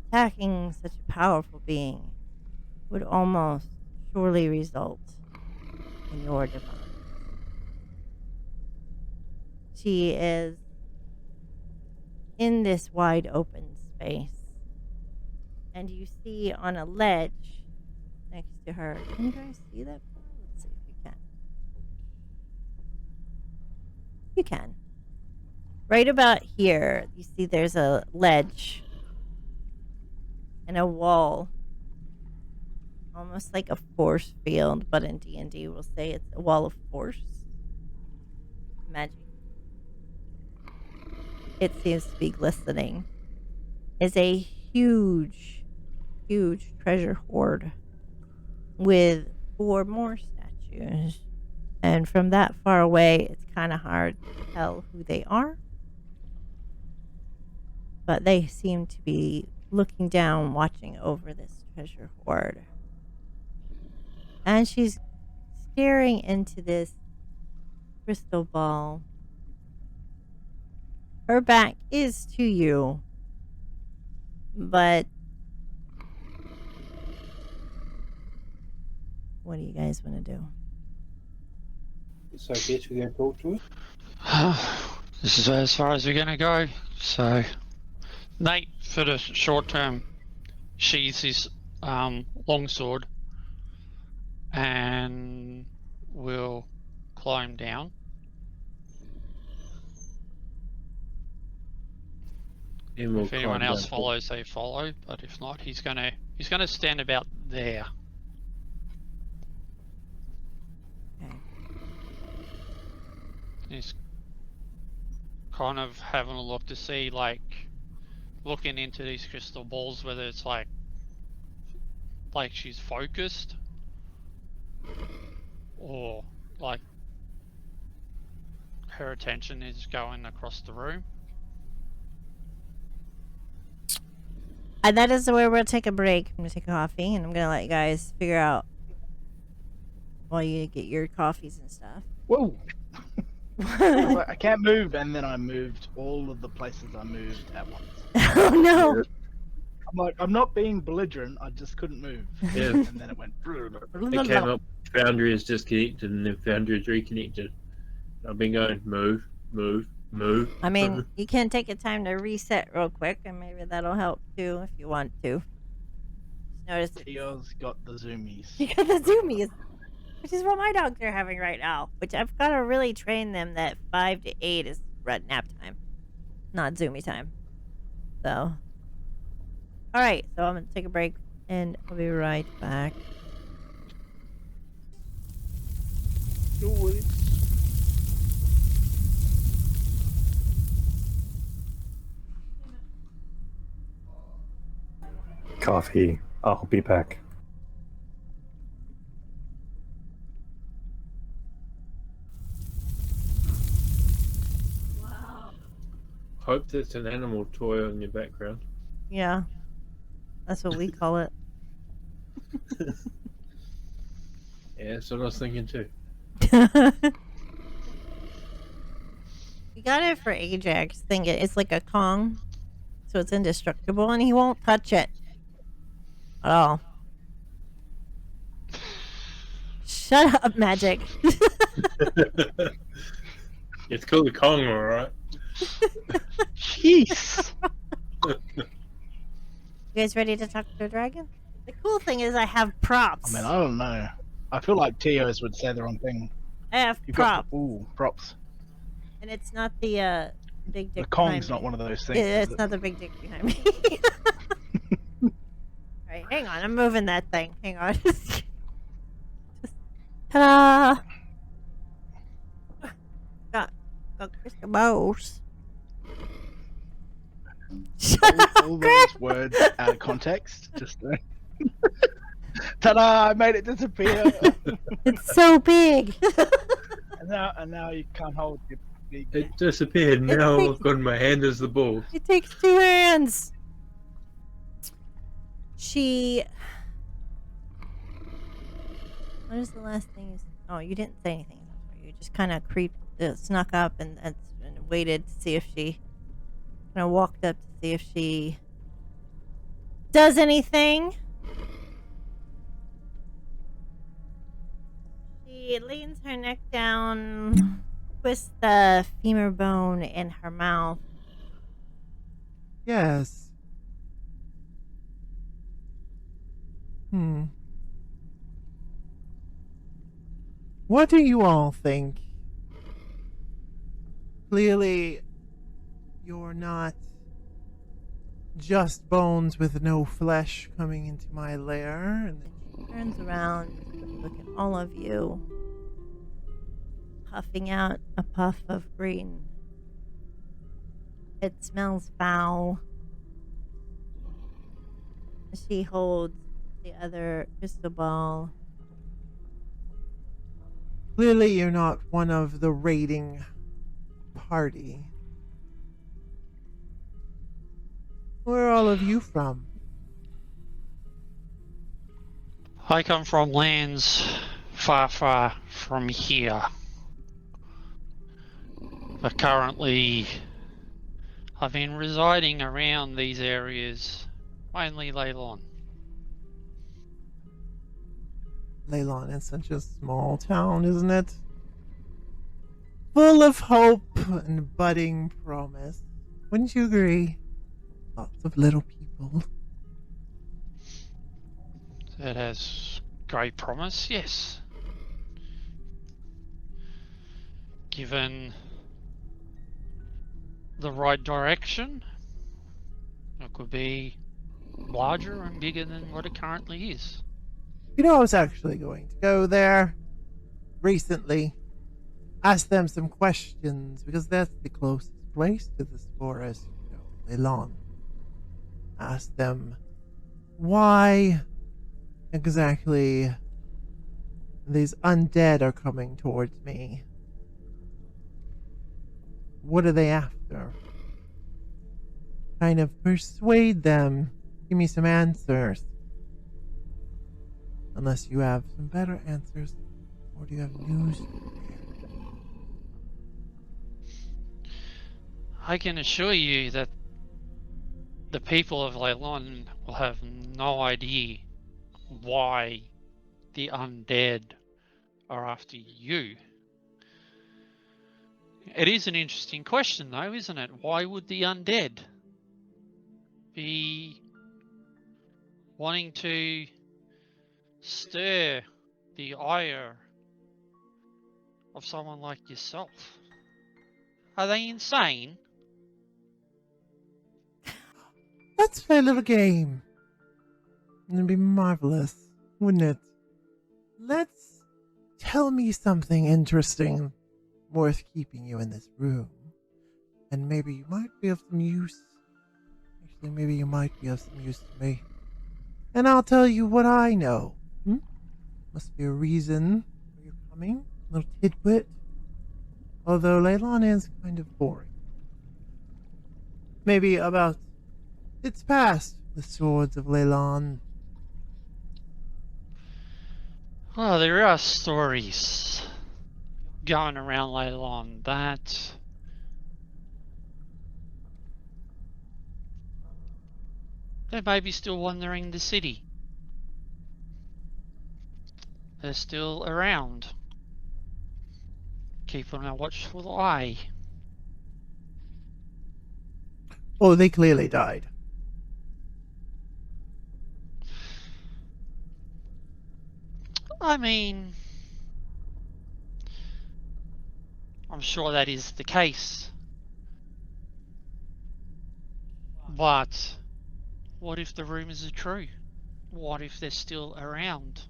Attacking such a powerful being would almost surely result in your demise. She is in this wide open space, and you see on a ledge next to her. Can you guys see that? Let's see if you can. You can. Right about here, you see there's a ledge and a wall, almost like a force field, but in D&D we'll say it's a wall of force. Magic. It seems to be glistening. Is a huge, huge treasure hoard with 4 more statues. And from that far away, it's kind of hard to tell who they are. But they seem to be looking down, watching over this treasure hoard. And she's staring into this crystal ball. Her back is to you, but what do you guys want to do? So I guess we're going to talk to her. This is as far as we're going to go. So, Nate, for the short term, sheathes his longsword and will climb down. And we'll If anyone climb else down. follows, they follow. But if not, he's gonna stand about there. Okay. He's kind of having a look to see, like, looking into these crystal balls, whether it's like she's focused, or like her attention is going across the room. And that is where we'll take a break. I'm going to take a coffee, and I'm going to let you guys figure out while you get your coffees and stuff. Whoa! I was like, I can't move, and then I moved all of the places I moved at once. Oh, no. I'm like, I'm not being belligerent, I just couldn't move. Yeah. And then it went. It came up, Foundry is disconnected, and then Foundry is reconnected. I've been going, move, move, move. I mean, you can take a time to reset real quick, and maybe that'll help too if you want to. Just notice Tio's got the zoomies. you got the zoomies, which is what my dogs are having right now. Which I've got to really train them that 5 to 8 is nap time, not zoomy time. So, all right. So I'm gonna take a break, and I'll be right back. Coffee. I'll be back. Hope that's an animal toy on your background. Yeah, that's what we call it. Yeah, that's what I was thinking too. We got it for Ajax. It's like a Kong, so it's indestructible, and he won't touch it at all. Shut up, Magic. It's called the Kong, alright. Jeez! You guys ready to talk to a dragon? The cool thing is I have props. I mean, I don't know. I feel like Tio's would say the wrong thing. I have You've props, got props. and it's not the big dick. The Kong's behind not me. one of those things. Yeah, is it's it? not the big dick behind me. Alright, hang on. I'm moving that thing. Hang on. Ta-da! Got Crystal Balls. Shut up, all Greg! those words out of context. Just ta-da! I made it disappear. It's so big. and now you can't hold your big. It disappeared. Now I've got my hand as the ball. It takes 2 hands. What is the last thing you said? Oh, you didn't say anything. You just kind of snuck up and waited to see if she. Kind of walked up to see if she does anything. She leans her neck down, twists the femur bone in her mouth. Yes. What do you all think? Clearly, you're not just bones with no flesh coming into my lair. And She turns around to look at all of you, puffing out a puff of green. It smells foul. She holds the other crystal ball. clearly, you're not one of the raiding party. Where are all of you from? I come from lands far, far from here. But currently, I've been residing around these areas, mainly Leylon. Leylon is such a small town, isn't it? Full of hope and budding promise. Wouldn't you agree? Lots of little people. It has great promise, yes. Given the right direction, it could be larger and bigger than what it currently is. You know, I was actually going to go there recently. Ask them some questions, because that's the closest place to this forest, you know, Leylon. Ask them why exactly these undead are coming towards me. What are they after? Kind of persuade them, give me some answers. Unless you have some better answers, or do you have news? I can assure you that the people of Leilon will have no idea why the undead are after you. It is an interesting question, though, isn't it? Why would the undead be wanting to stir the ire of someone like yourself? Are they insane? Let's play a little game. It'd be marvelous, wouldn't it? Let's tell me something interesting worth keeping you in this room. And maybe you might be of some use. Actually, maybe you might be of some use to me. And I'll tell you what I know. Must be a reason for your coming. A little tidbit. Although Leilon is kind of boring. Maybe about its past, the swords of Leilon. Well, there are stories going around Leilon that they may be still wandering the city. They're still around, keeping a watchful eye. Oh, they clearly died. I mean, I'm sure that is the case. But what if the rumors are true? What if they're still around?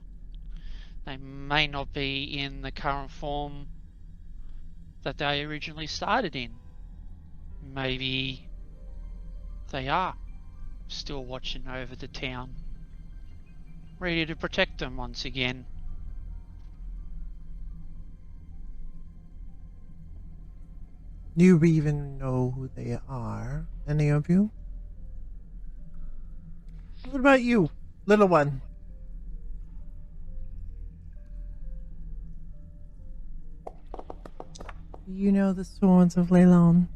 They may not be in the current form that they originally started in. Maybe they are still watching over the town, ready to protect them once again. Do you even know who they are? Any of you? What about you, little one? Do you know the swords of Leilon?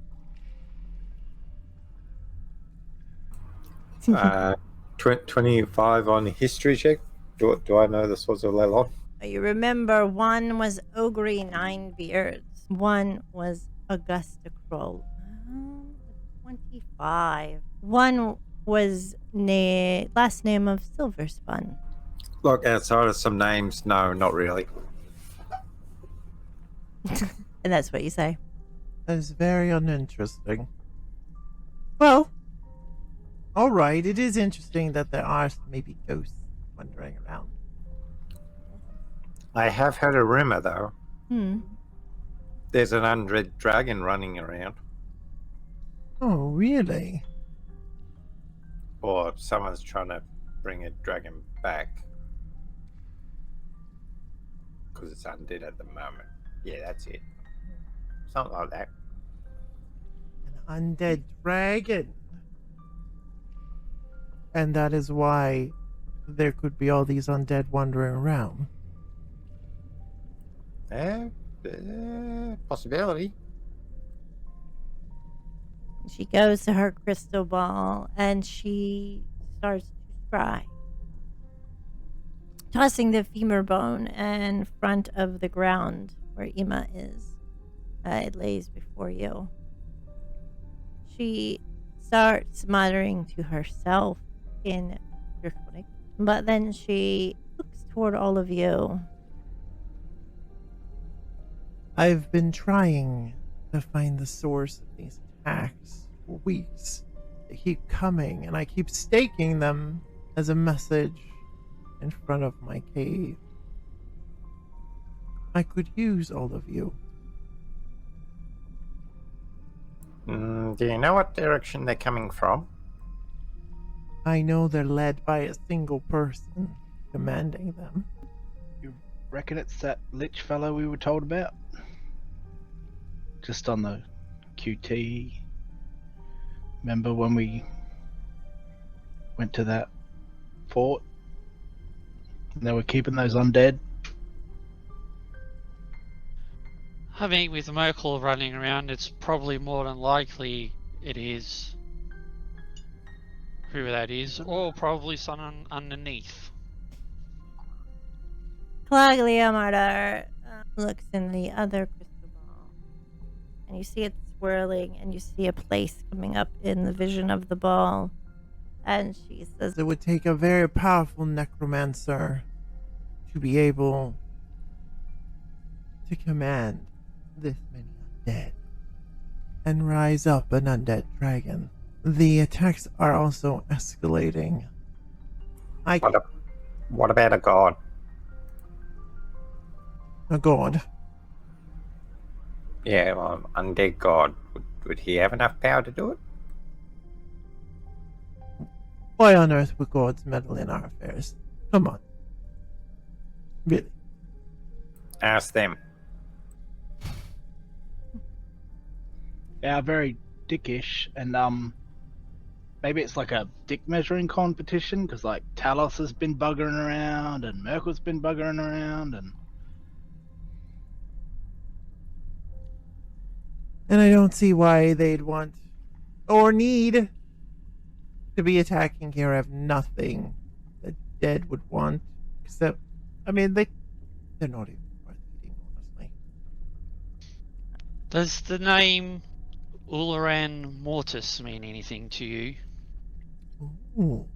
25 on history check. Do I know the swords of Leilon? You remember one was Ogre Nine Beards. One was Augusta Kroll. 25. One was last name of Silverspun. Look, outside of some names, no, not really. And that's what you say. That is very uninteresting. Well, alright, it is interesting that there are maybe ghosts wandering around. I have heard a rumor, though. Hmm. There's an undead dragon running around. Oh, really? Or someone's trying to bring a dragon back. Because it's undead at the moment. Yeah, that's it. Something like that. An undead dragon. And that is why there could be all these undead wandering around. Possibility. She goes to her crystal ball and she starts to scry, tossing the femur bone in front of the ground where Ima is. It lays before you. She starts muttering to herself in Draconic, but then she looks toward all of you. I've been trying to find the source of these attacks for weeks. They keep coming, and I keep staking them as a message in front of my cave. I could use all of you. Do you know what direction they're coming from? I know they're led by a single person commanding them. You reckon it's that lich fellow we were told about? Just on the QT. Remember when we went to that fort. And they were keeping those undead. I mean, with Merkel running around, it's probably more than likely it is who that is, or probably someone underneath. Clagliamarder looks in the other crystal ball, and you see it swirling, and you see a place coming up in the vision of the ball. And she says, It would take a very powerful necromancer to be able to command this many undead and rise up an undead dragon. The attacks are also escalating. What about a god? A god. Yeah, well, undead god. Would he have enough power to do it? Why on earth would gods meddle in our affairs? Come on. Really? Ask them. Yeah, very dickish, and maybe it's like a dick measuring competition because like Talos has been buggering around and Merkel's been buggering around, And I don't see why they'd want or need to be attacking here. I have nothing the dead would want, except, I mean, they're not even worth eating, honestly. Does the name Ularan Mortis mean anything to you? Ooh.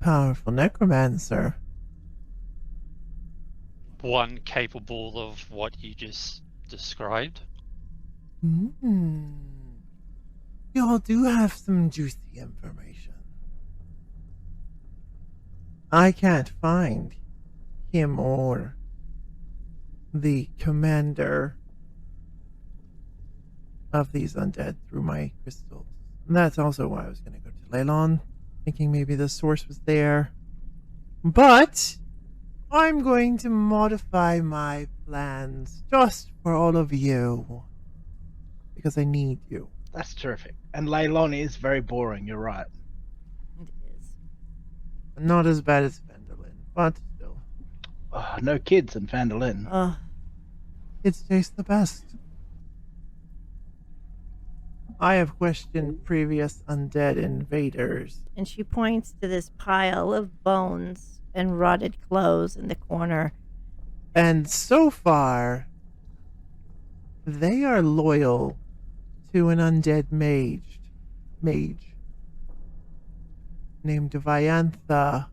Powerful necromancer. One capable of what you just described? Y'all do have some juicy information. I can't find him or the commander of these undead through my crystals. And that's also why I was going to go to Leylon, thinking maybe the source was there. But I'm going to modify my plans just for all of you. Because I need you. that's terrific. And Leylon is very boring. You're right. it is. Not as bad as Venderlin, but still. No kids in Fandolin. Oh, Kids taste the best. I have questioned previous undead invaders. and she points to this pile of bones and rotted clothes in the corner. And so far, they are loyal to an undead mage named Viantha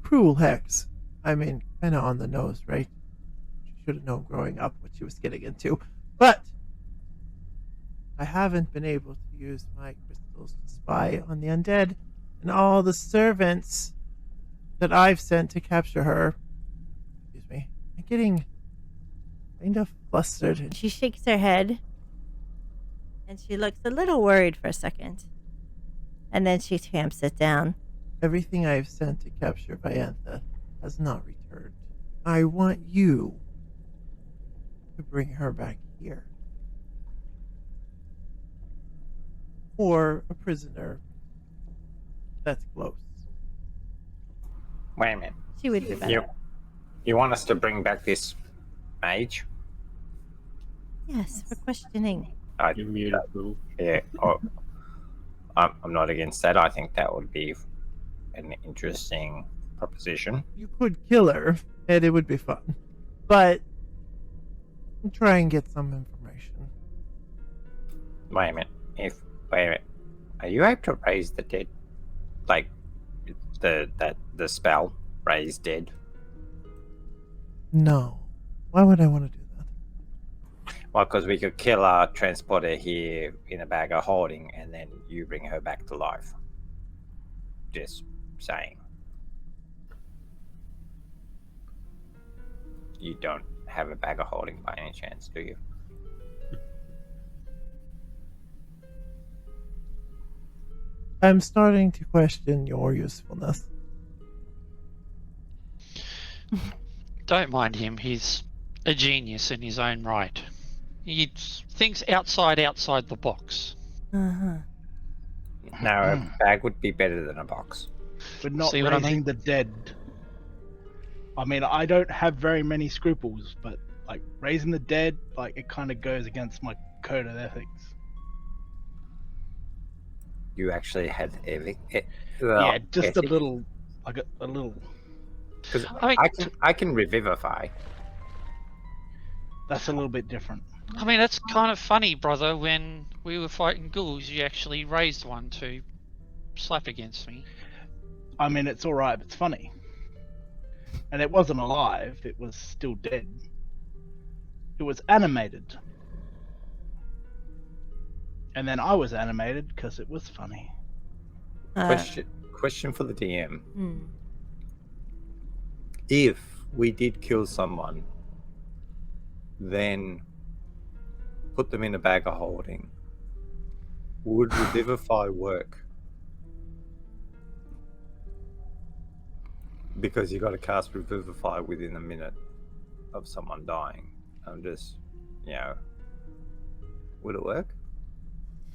Cruel Hex. I mean, kind of on the nose, right? She should have known growing up what she was getting into. But I haven't been able to use my crystals to spy on the undead, and all the servants that I've sent to capture her. Excuse me. I'm getting kind of flustered. She shakes her head, and she looks a little worried for a second. And then she tamps it down. Everything I've sent to capture Viantha has not returned. I want you to bring her back here. Or a prisoner that's close. Wait a minute. She would be better. You want us to bring back this mage? Yes, for questioning. Immutable. Yeah. Oh, I'm not against that. I think that would be an interesting proposition. You could kill her, and it would be fun. But try and get some information. Wait a minute. Wait a minute. Are you able to raise the dead? Like the spell raise dead? No. Why would I want to do that? Well, because we could kill our transporter here in a bag of holding, and then you bring her back to life. Just saying. You don't have a bag of holding by any chance, do you? I'm starting to question your usefulness. Don't mind him, he's a genius in his own right. It's things outside the box. Uh-huh. Now, a bag would be better than a box. But not See what I raising mean? the dead. I mean, I don't have very many scruples, but like raising the dead, like it kind of goes against my code of ethics. You actually had Yeah, just a little, like a little. Because I mean, I can revivify. That's a little bit different. I mean, that's kind of funny, brother. When we were fighting ghouls, you actually raised one to slap against me. I mean, it's all right. It's funny, and it wasn't alive. It was still dead. It was animated, and then I was animated because it was funny. Question for the DM. Hmm. If we did kill someone, then put them in a bag of holding, would revivify work? Because you got to cast revivify within a minute of someone dying. I'm just, would it work?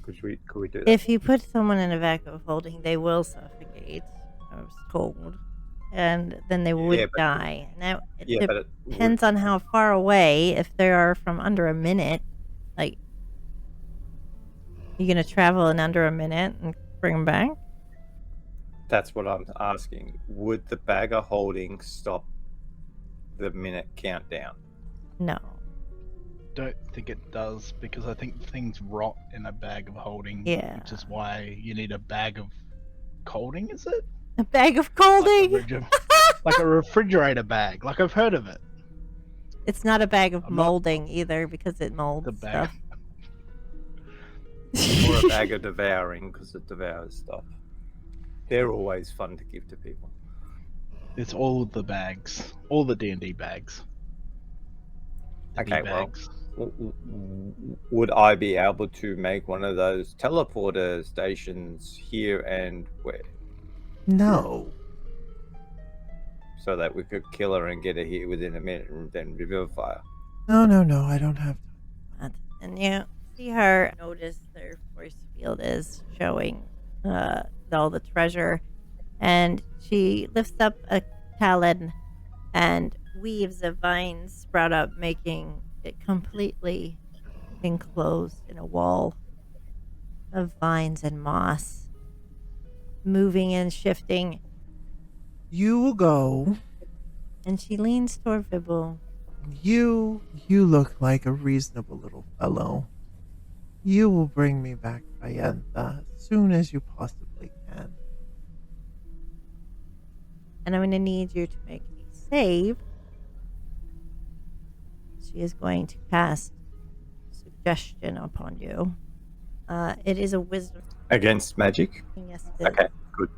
Could we do that? If you put someone in a vacuum of holding, they will suffocate. I was told, and then they would die. Now it depends on how far away. If they are from under a minute, like you're gonna travel in under a minute and bring them back. That's what I'm asking. Would the bag of holding stop the minute countdown? No. Don't think it does, because I think things rot in a bag of holding. Yeah. Which is why you need a bag of colding, is it? A bag of colding? Like a refrigerator bag. Like I've heard of it. It's not a bag of molding either, because it molds The bag. stuff. Or a bag of devouring, because it devours stuff. They're always fun to give to people. It's all the bags. All the D&D bags. The Okay, D-bags. well, would I be able to make one of those teleporter stations here and where? No. So that we could kill her and get her here within a minute and then revivify her. No, I don't have time. And you see her notice their force field is showing all the treasure, and she lifts up a talon and weaves of vines sprout up, making it completely enclosed in a wall of vines and moss, moving and shifting. You will go. And she leans toward Vibble. You look like a reasonable little fellow. You will bring me back Diantha as soon as you possibly can. And I'm going to need you to make a save. She is going to cast suggestion upon you. It is a wisdom. Against magic? Yes, it is. Okay, good.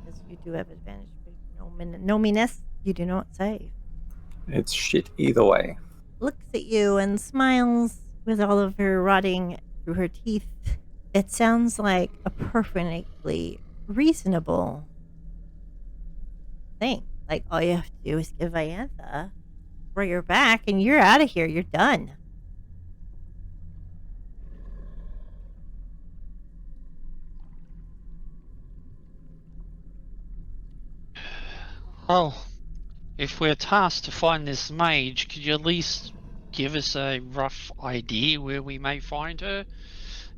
Because you do have advantage. No meanness, you do not save. It's shit either way. Looks at you and smiles with all of her rotting through her teeth. It sounds like a perfectly reasonable thing. Like, all you have to do is give Iantha bring her back, and you're out of here. You're done. Well, if we're tasked to find this mage, could you at least give us a rough idea where we may find her?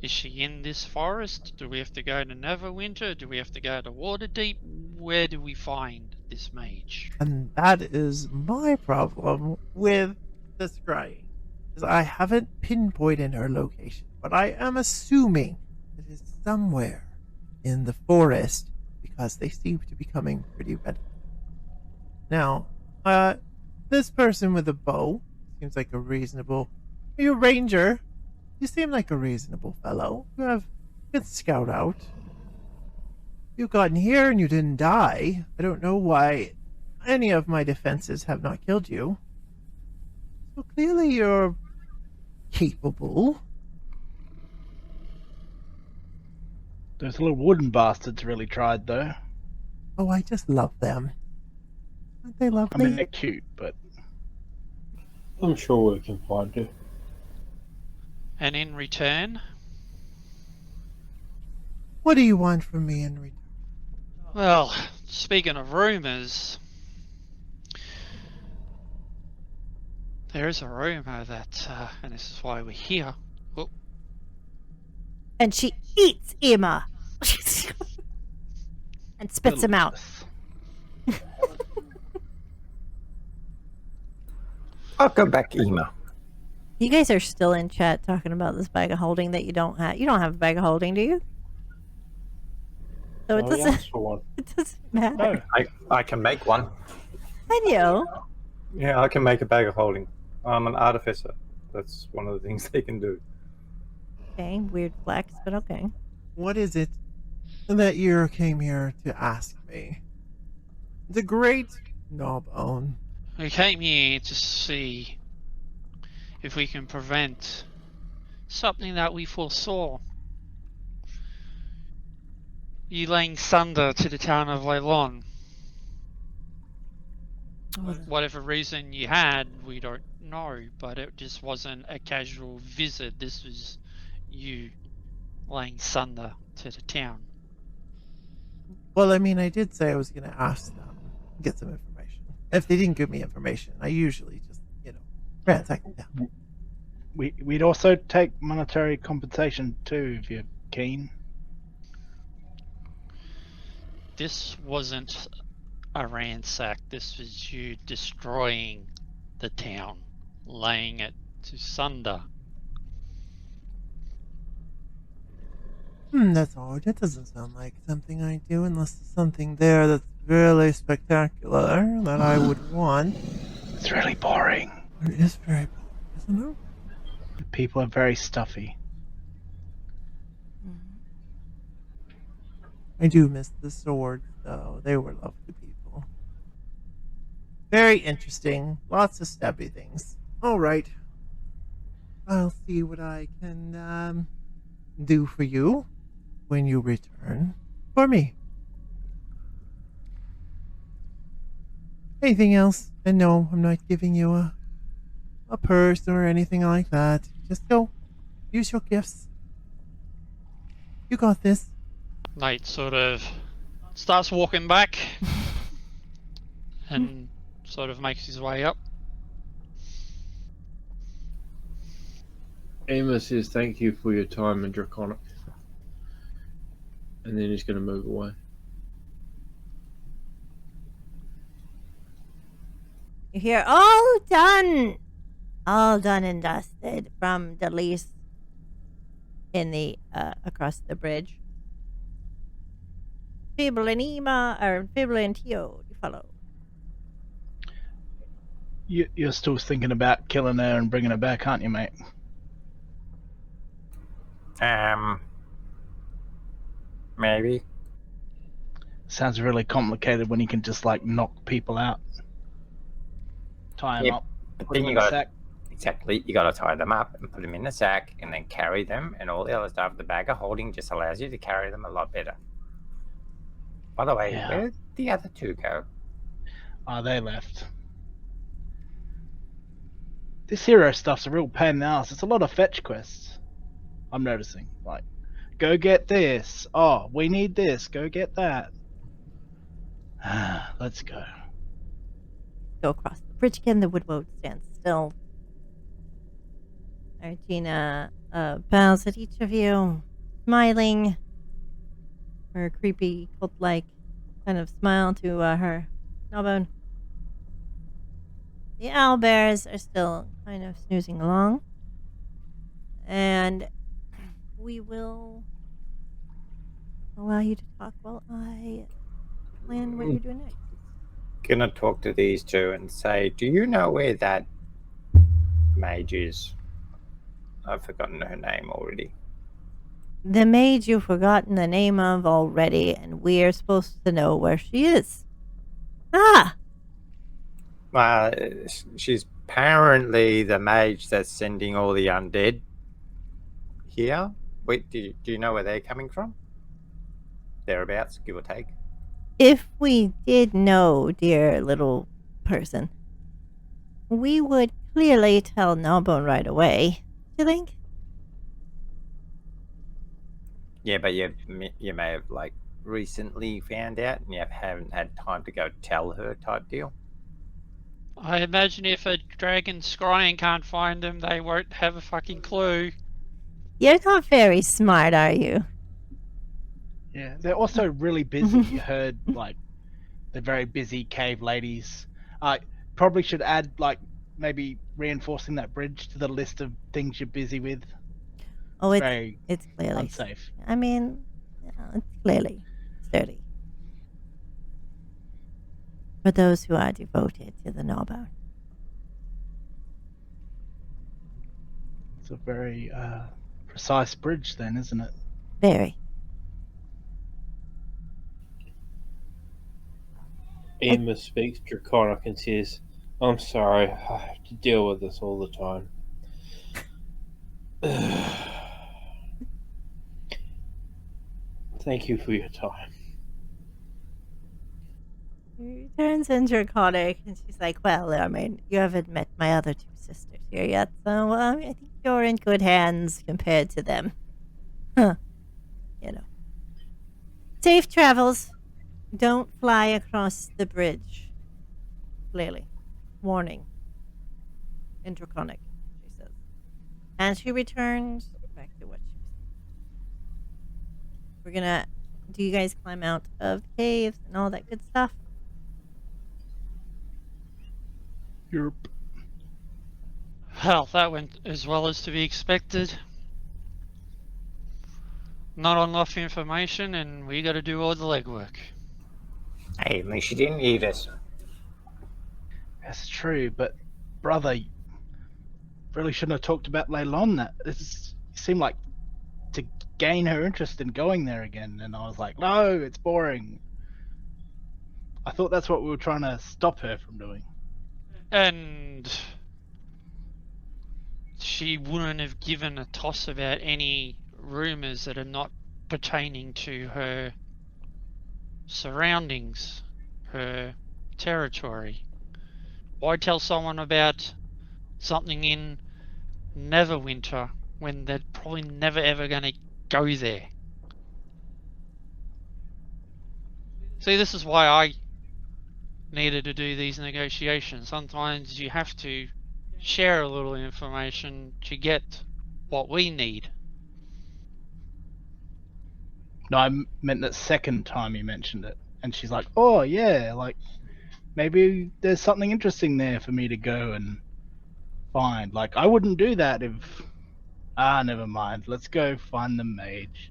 Is she in this forest? Do we have to go to Neverwinter? Do we have to go to Waterdeep? Where do we find this mage? And that is my problem with the scrying. Is I haven't pinpointed her location, but I am assuming it is somewhere in the forest because they seem to be coming pretty readily. Now, this person with a bow seems like a reasonable... Are you a ranger? You seem like a reasonable fellow. You can scout out. You've gotten here and you didn't die. I don't know why any of my defenses have not killed you. So clearly you're capable. Those little wooden bastards really tried, though. Oh, I just love them. Aren't they I lovely? mean, they're cute, but I'm sure we can find her. And in return, What do you want from me in return? well, speaking of rumours, there is a rumour that, and this is why we're here. Oh, And she eats Emma and spits him out. Delicious. I'll go back, Ema. You guys are still in chat talking about this bag of holding that you don't have. You don't have a bag of holding, do you? So it Oh, we doesn't. asked for one. It doesn't matter. No. I can make one. I know. Yeah, I can make a bag of holding. I'm an artificer. That's one of the things they can do. Okay, weird flex, but okay. What is it that you came here to ask me? The great Gnawbone. we came here to see if we can prevent something that we foresaw. You laying sunder to the town of Leilon. Whatever reason you had, we don't know, but it just wasn't a casual visit. This was you laying sunder to the town. Well, I mean, I did say I was going to ask them, get some information. If they didn't give me information, I usually just, ransack them down. We'd also take monetary compensation too, if you're keen. This wasn't a ransack. This was you destroying the town, laying it to sunder. That's odd. That doesn't sound like something I do unless there's something there that's really spectacular that I would want. It's really boring. It is very boring, isn't it? People are very stuffy. I do miss the swords, though. They were lovely people. Very interesting. Lots of stabby things. All right. I'll see what I can do for you when you return for me. Anything else? And no, I'm not giving you a purse or anything like that. Just go. Use your gifts. You got this. Knight sort of starts walking back and sort of makes his way up. Emma says thank you for your time in Draconic. And then he's going to move away. You hear, all done! All done and dusted from Delise in the, across the bridge. Fibble and Ema, or Fibble and Tio, you follow. You're still thinking about killing her and bringing her back, aren't you, mate? Maybe. Sounds really complicated when you can just knock people out, tie them Yep, up, but put then them you in a got sack. exactly. You got to tie them up and put them in a sack, and then carry them, and all the other stuff. The bag of holding just allows you to carry them a lot better. By the way, Yeah. where'd the other two go? Oh, they left. This hero stuff's a real pain in the ass. It's a lot of fetch quests. I'm noticing. Go get this. Oh, we need this. Go get that. Let's go. Go across the bridge again. The woodwood stands still. Artina bows at each of you, smiling. Her creepy, cult-like kind of smile to her Gnawbone. The owlbears are still kind of snoozing along. And we will allow you to talk while I plan what you're doing next. Gonna talk to these two and say, do you know where that mage is? I've forgotten her name already. The maid you've forgotten the name of already, and we're supposed to know where she is. Ah! She's apparently the mage that's sending all the undead here. Wait, do you know where they're coming from? Thereabouts, give or take. If we did know, dear little person, we would clearly tell Gnawbone right away. Do you think? Yeah, but you may have like recently found out, and you haven't had time to go tell her, type deal. I imagine if a dragon scrying can't find them, they won't have a fucking clue. You're not very smart, are you? Yeah, they're also really busy. You heard like the very busy cave ladies. Probably should add like maybe reinforcing that bridge to the list of things you're busy with. Oh, Very it's clearly unsafe. I mean, it's clearly sturdy for those who are devoted to the Gnawbone. It's a very precise bridge, then, isn't it? Very. Emma speaks Draconic and says, I'm sorry, I have to deal with this all the time. Thank you for your time. She turns in draconic and she's like, well, I mean, you haven't met my other two sisters here yet, so I think you're in good hands compared to them. Huh. You know. Safe travels. Don't fly across the bridge. Clearly. Warning. In draconic, she says. And she returns back to what she was saying. We're gonna. Do you guys climb out of caves and all that good stuff? Europe. Well, that went as well as to be expected. Not enough information, and we got to do all the legwork. Hey, at least you didn't eat us. That's true, but brother, you really shouldn't have talked about Leylon. That it seemed like to gain her interest in going there again, and I was like, no, it's boring. I thought that's what we were trying to stop her from doing. And she wouldn't have given a toss about any rumours that are not pertaining to her surroundings, her territory. Why tell someone about something in Neverwinter when they're probably never ever going to go there? See, this is why I needed to do these negotiations. Sometimes you have to share a little information to get what we need. No, I meant that second time you mentioned it, and she's like, oh yeah, like maybe there's something interesting there for me to go and find. Like I wouldn't do that if. Never mind. Let's go find the mage.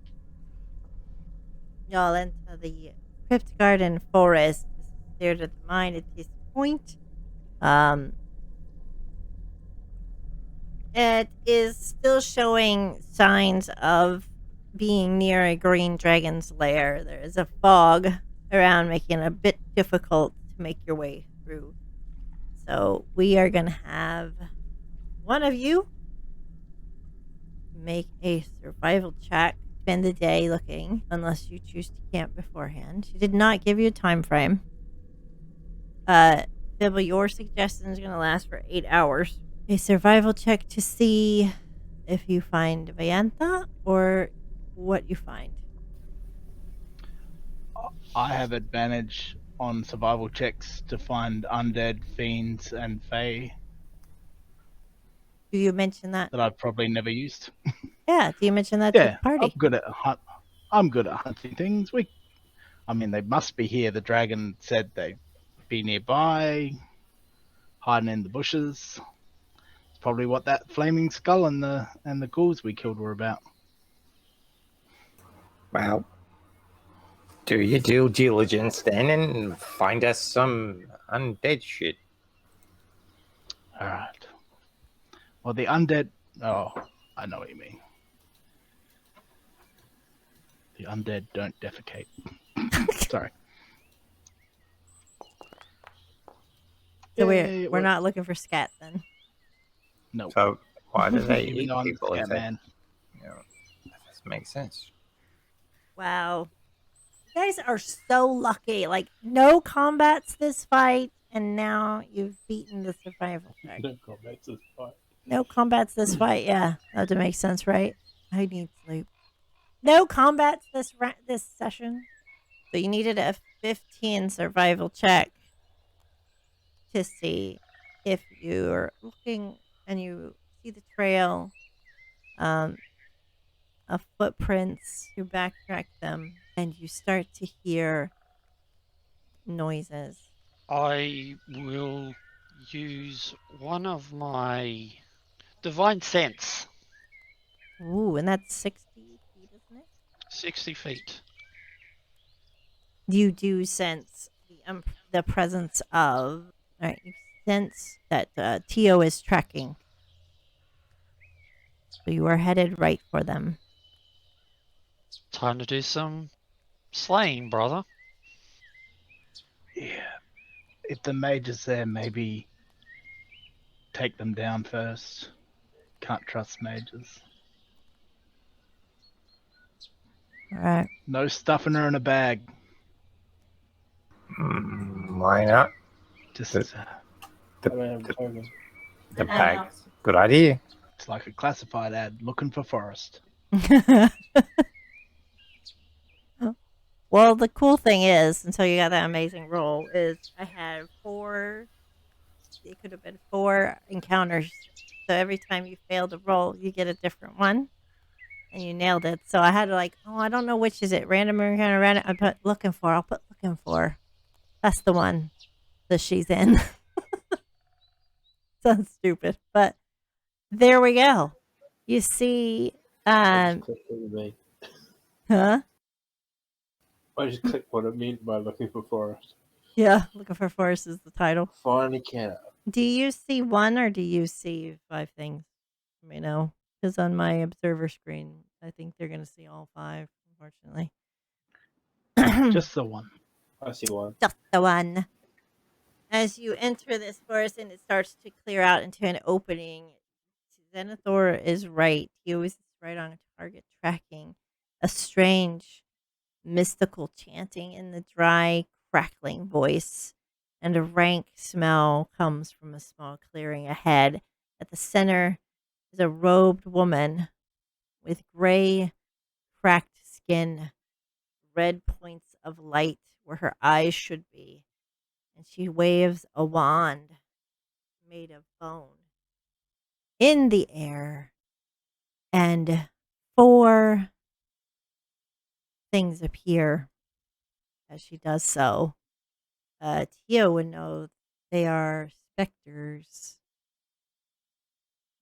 Y'all enter the Crypt Garden Forest. This is there to the mine at this point. It is still showing signs of being near a green dragon's lair. There is a fog around, making it a bit difficult to make your way through. So we are going to have one of you make a survival check. Spend the day looking, unless you choose to camp beforehand. She did not give you a time frame. Fibble, your suggestion is going to last for 8 hours. A survival check to see if you find Vayantha or what you find. I have advantage on survival checks to find undead, fiends, and fae Do you mention that? that I've probably never used. Yeah, do you mention that to Yeah, the party? I'm good at hunting things. I mean, they must be here. The dragon said they'd be nearby, hiding in the bushes. It's probably what that flaming skull and the ghouls we killed were about. Well, do your due diligence then and find us some undead shit. All right. Well, the undead. Oh, I know what you mean. The undead don't defecate. Sorry. So Yay, we're not looking for scat then. No. So why do they Even eat though I'm people the if they, man. that doesn't make sense. Wow. You guys are so lucky. Like, no combats this fight, and now you've beaten the survival check. Don't go back to the fight. No combats this fight, yeah. That would make sense, right? I need sleep. No combats this session. So you needed a 15 survival check to see if you're looking and you see the trail of footprints. You backtrack them and you start to hear noises. I will use one of my divine sense. Ooh, and that's 60 feet, isn't it? 60 feet. You do sense the presence of. All right, you sense that Tio is tracking. So you are headed right for them. Time to do some slaying, brother. Yeah. If the mage is there, maybe take them down first. Can't trust mages. All right. No stuffing her in a bag. Why not? Just The- I don't have a token. The bag. Good idea. it's like a classified ad looking for forest. Well, the cool thing is, until you got that amazing roll, is I had 4. It could have been 4 encounters. So every time you fail the roll, you get a different one, and you nailed it. So I had to I don't know which is it. Random encounter, random. I put looking for. I'll put looking for. That's the one that she's in. Sounds stupid, but there we go. You see, I just clicked what it meant. huh? I just clicked what it meant by looking for forest. Yeah, looking for forest is the title. Finally can. Do you see 1 or do you see 5 things? Let me know. Because on my observer screen, I think they're going to see all 5, unfortunately. Just the one. I see one. Just the one. As you enter this forest and it starts to clear out into an opening, Zenithor is right. He always is right on target, tracking a strange, mystical chanting in the dry, crackling voice, and a rank smell comes from a small clearing ahead. At the center is a robed woman with gray, cracked skin, red points of light where her eyes should be, and she waves a wand made of bone in the air, and 4 things appear as she does so. Tio would know they are specters.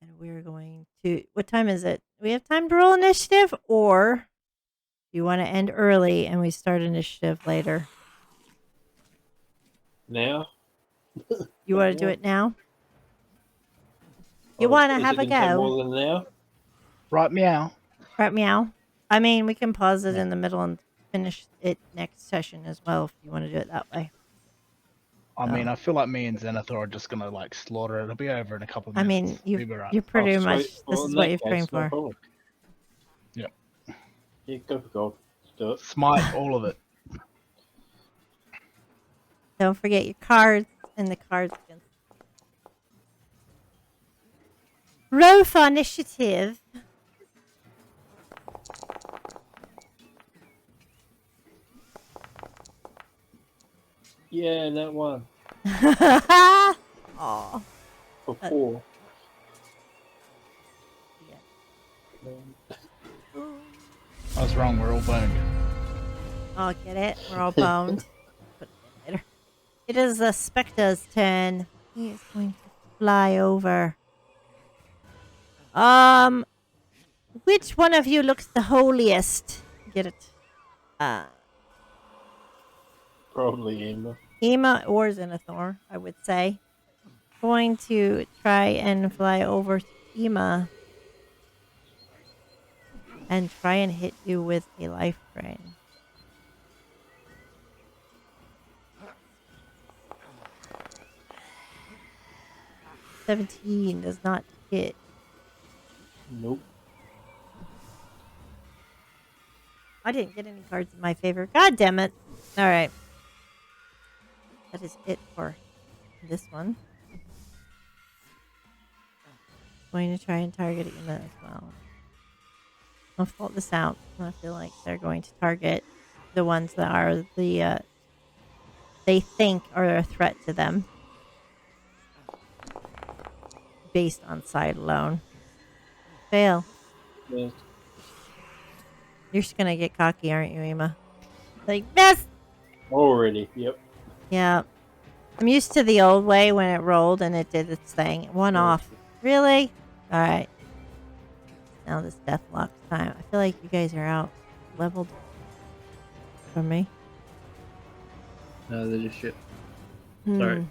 And we're going to. What time is it? We have time to roll initiative, or do you want to end early and we start initiative later? Now? You want to do it now? You Or want to is have it a gonna take go? more than now? Right, meow. Right, meow. I mean, we can pause it Yeah. in the middle and finish it next session as well if you want to do it that way. I mean, Oh. I feel like me and Zenithor are just gonna slaughter it. It'll be over in a couple of I minutes. mean, you're Right. pretty Oh, much. sweet. This Well, is in what that you've case, trained no for. problem. Yep. Yeah, go for gold. Let's do it. Smite all of it. Don't forget your cards and the cards against. Roll for initiative. Yeah, that one. Aw. For 4. Yeah. I was wrong. We're all boned. Oh, get it? We're all boned. Put it in later. It is the Spectre's turn. He is going to fly over. Which one of you looks the holiest? Get it? Probably Emma. Ema or Zenithor, I would say. Going to try and fly over to Ema and try and hit you with a life drain. $17 does not hit. Nope. I didn't get any cards in my favor. God damn it. All right. That is it for this one. Going to try and target Ema as well. I'll fault this out. I feel like they're going to target the ones that are they think are a threat to them based on sight alone. Fail. Yeah. You're just gonna get cocky, aren't you, Ema? Like, miss! Already. Yep. Yeah. I'm used to the old way when it rolled and it did its thing. One Yeah. off. Really? Alright. Now this deathlock time. I feel like you guys are out leveled from me. No, they're just shit. Sorry.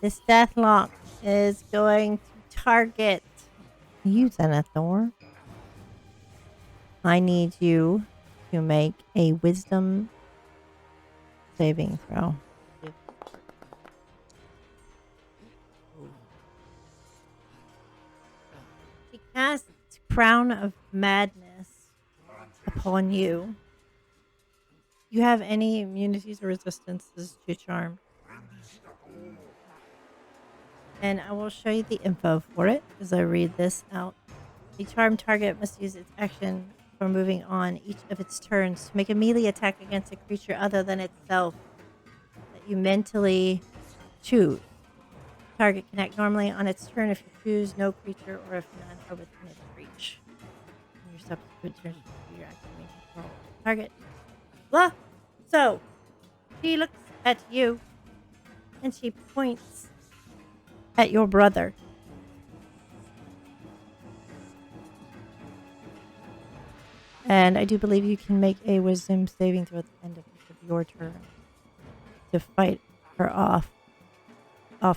This deathlock is going to target you, Zenithor. I need you to make a wisdom saving throw. She casts Crown of Madness upon you. You have any immunities or resistances to charm? And I will show you the info for it as I read this out. The charmed target must use its action for moving on each of its turns to make a melee attack against a creature other than itself that you mentally choose. Target can act normally on its turn if you choose no creature or if none are within its reach. In your subsequent turns, your action may control the target. Blah. So, she looks at you and she points at your brother. And I do believe you can make a wisdom saving throw at the end of each of your turn to fight her off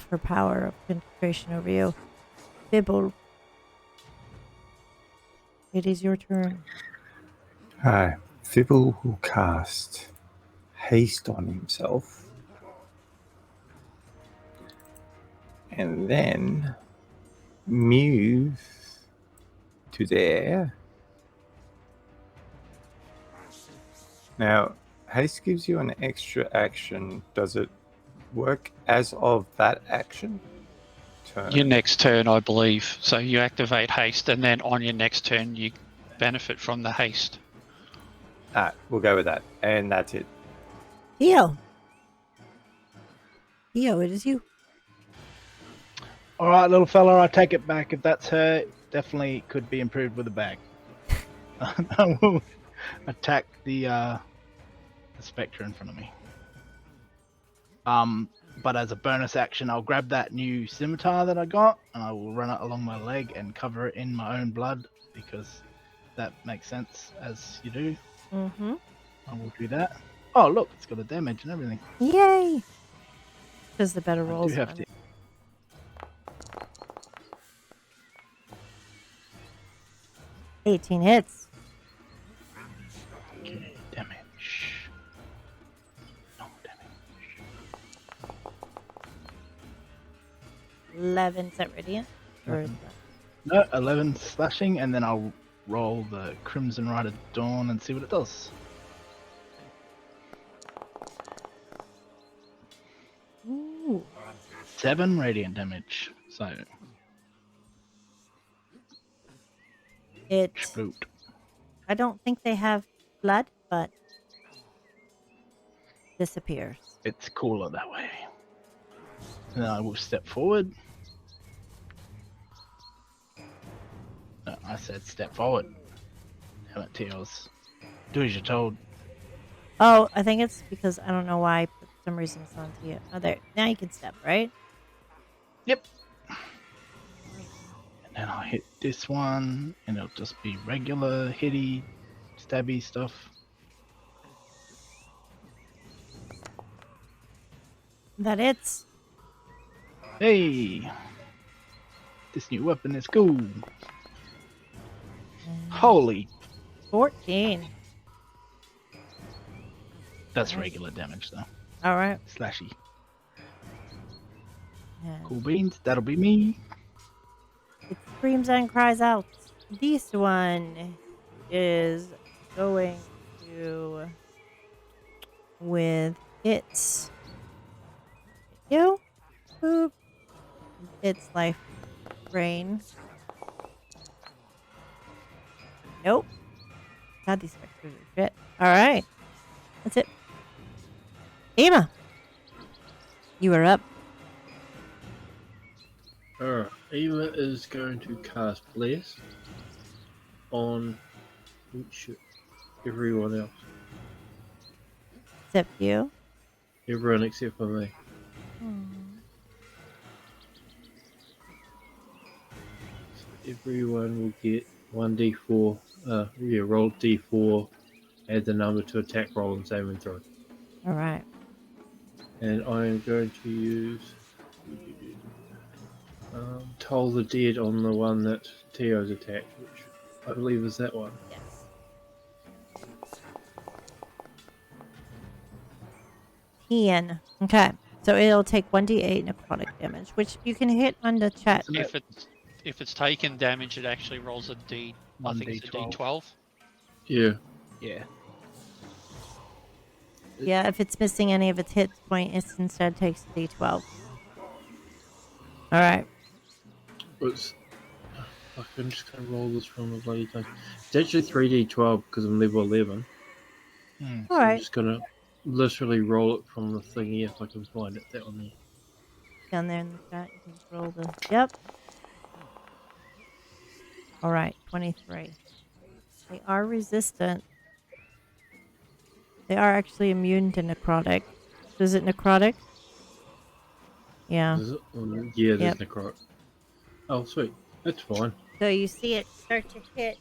her power of concentration over you. Bibble. It is your turn. Hi. Fibble will cast haste on himself. And then move to there. Now, haste gives you an extra action. Does it work as of that action? Turn. Your next turn, I believe. So you activate haste, and then on your next turn, you benefit from the haste. We'll go with that. And that's it. Theo. Theo, it is you. All right, little fella, I take it back. If that's her, definitely could be improved with a bag. I will attack the spectre in front of me. But as a bonus action, I'll grab that new scimitar that I got, and I will run it along my leg and cover it in my own blood, because that makes sense, as you do. Mm-hmm. I will do that. Oh, look, it's got a damage and everything. Yay! Because the better I rolls. do have to. 18 hits. Okay, damage. No damage. 11. Is that radiant? Or is that... No, 11 slashing, and then I'll roll the Crimson Rider Dawn and see what it does. Ooh. 7 radiant damage. So, It. spooked. I don't think they have blood, but disappears. It's cooler that way. And then I will step forward. No, I said step forward. Damn it, Teos. Do as you're told. Oh, I think it's because I don't know why, but for some reason it's on to you. Oh, there. Now you can step, right? Yep. And then I'll hit this one, and it'll just be regular hitty, stabby stuff. That it's. Hey! This new weapon is cool. Holy, 14. that's regular damage though. All right. Slashy. And Cool beans, that'll be me. it screams and cries out. This one is going to with its you boop its life rain. Nope. God, these specters are shit. All right. That's it. Ema, you are up. Alright, Eva is going to cast Bless on everyone else. Except you. Everyone except for me. So everyone will get 1d4. Roll d4, add the number to attack roll and saving throw. All right. And I am going to use Toll the Dead on the one that Teo's attacked, which I believe is that one. Yes. Ian. Okay. So it'll take 1d8 necrotic damage, which you can hit on the chat. If it's taken damage, it actually rolls a D. I think it's a D12. Yeah. Yeah. Yeah, if it's missing any of its hit point, it instead takes a d12. All right. It's, I'm just going to roll this from the bloody thing. It's actually 3d12 because I'm level 11. All I'm right. just going to literally roll it from the thingy if I can find it. That one there. Down there in the chat, you can just roll the. Yep. All right. 23. They are resistant. They are actually immune to necrotic. Is it necrotic? Yeah. Is it? Yeah, there's Yep. necrotic. Oh, sweet. That's fine. So you see it start to hit,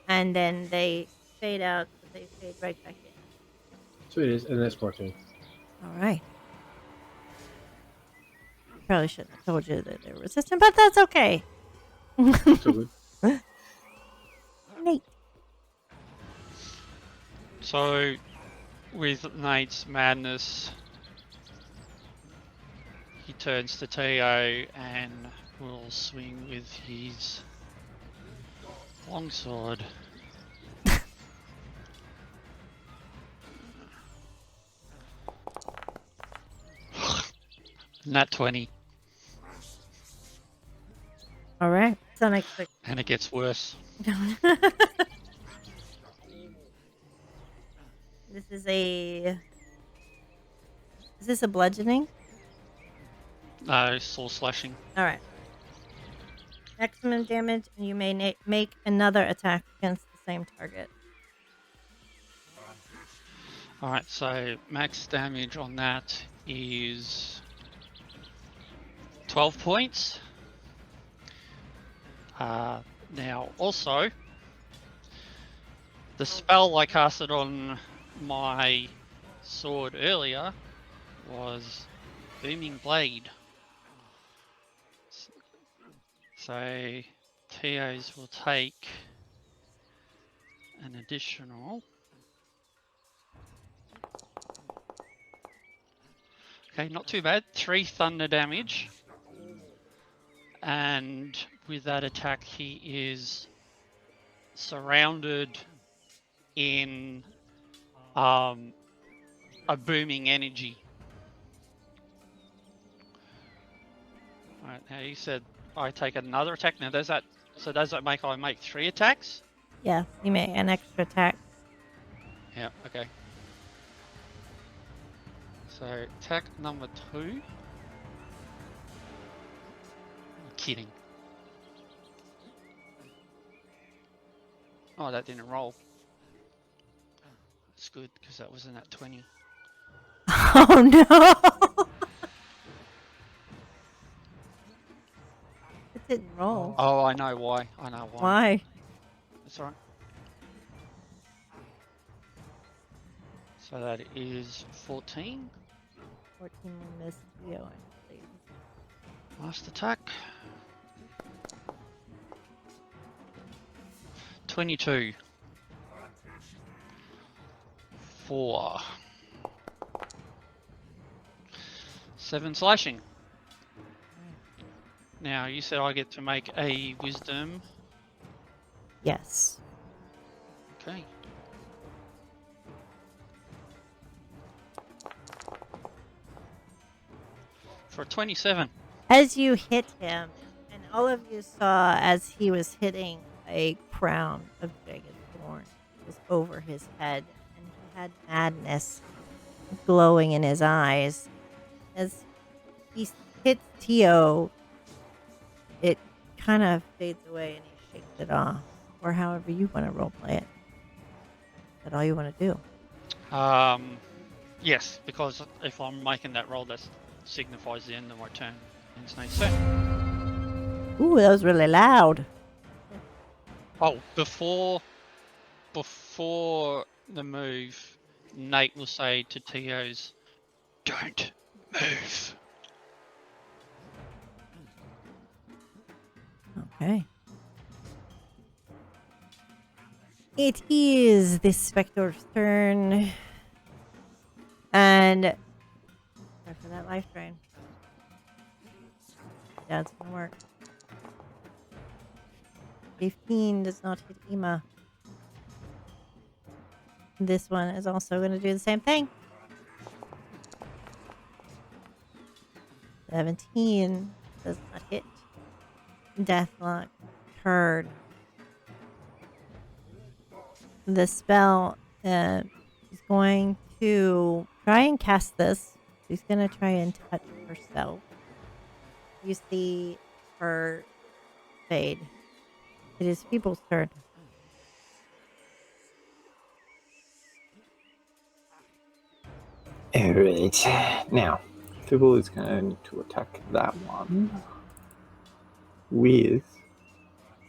and then they fade out, but they fade right back in. Sweet is, and that's my turn. All right. Probably shouldn't have told you that they're resistant, but that's okay. It's all good. Nate. So, with Nate's madness, he turns to Teo and will swing with his longsword. Nat 20, All right. It's unexpected. and it gets worse. This is a. Is this a bludgeoning? Soul slashing. All right. Maximum damage, and you may make another attack against the same target. Alright, so max damage on that is 12 points. Now, also, the spell I casted on my sword earlier was Booming Blade. So, TOs will take an additional. Okay, not too bad. 3 thunder damage. And with that attack, he is surrounded in a booming energy. Alright, now you said I take another attack. Now does that make I make 3 attacks? Yeah, you make an extra attack. Yeah, okay. So attack number 2. I'm kidding. Oh, that didn't roll. That's good because that wasn't at 20. Oh no! It didn't roll. Oh, I know why. I know why. Why? That's alright. So that is 14. 14 will miss Leo, I believe. Last attack. 22. 4. 7 slashing. Now, you said I get to make a wisdom. Yes. Okay. For 27. As you hit him, and all of you saw as he was hitting a crown of jagged thorn was over his head, and he had madness glowing in his eyes. As he hits Tio, it kind of fades away and he shakes it off. Or however you want to roleplay it. Is that all you want to do? Yes, because if I'm making that roll, that signifies the end of my turn. Ends next turn. Ooh, that was really loud. Oh, before the move, Nate will say to Tio's, "Don't move." Okay. It is the Spectre's turn. And sorry for that life drain. Yeah, it's gonna work. 15 does not hit Ema. This one is also going to do the same thing. 17 does not hit. Deathlock. Turd. The spell is going to try and cast this. She's going to try and touch herself. You see her fade. It is Feeble's turn. Alright. Now, Fibble is going to attack that one with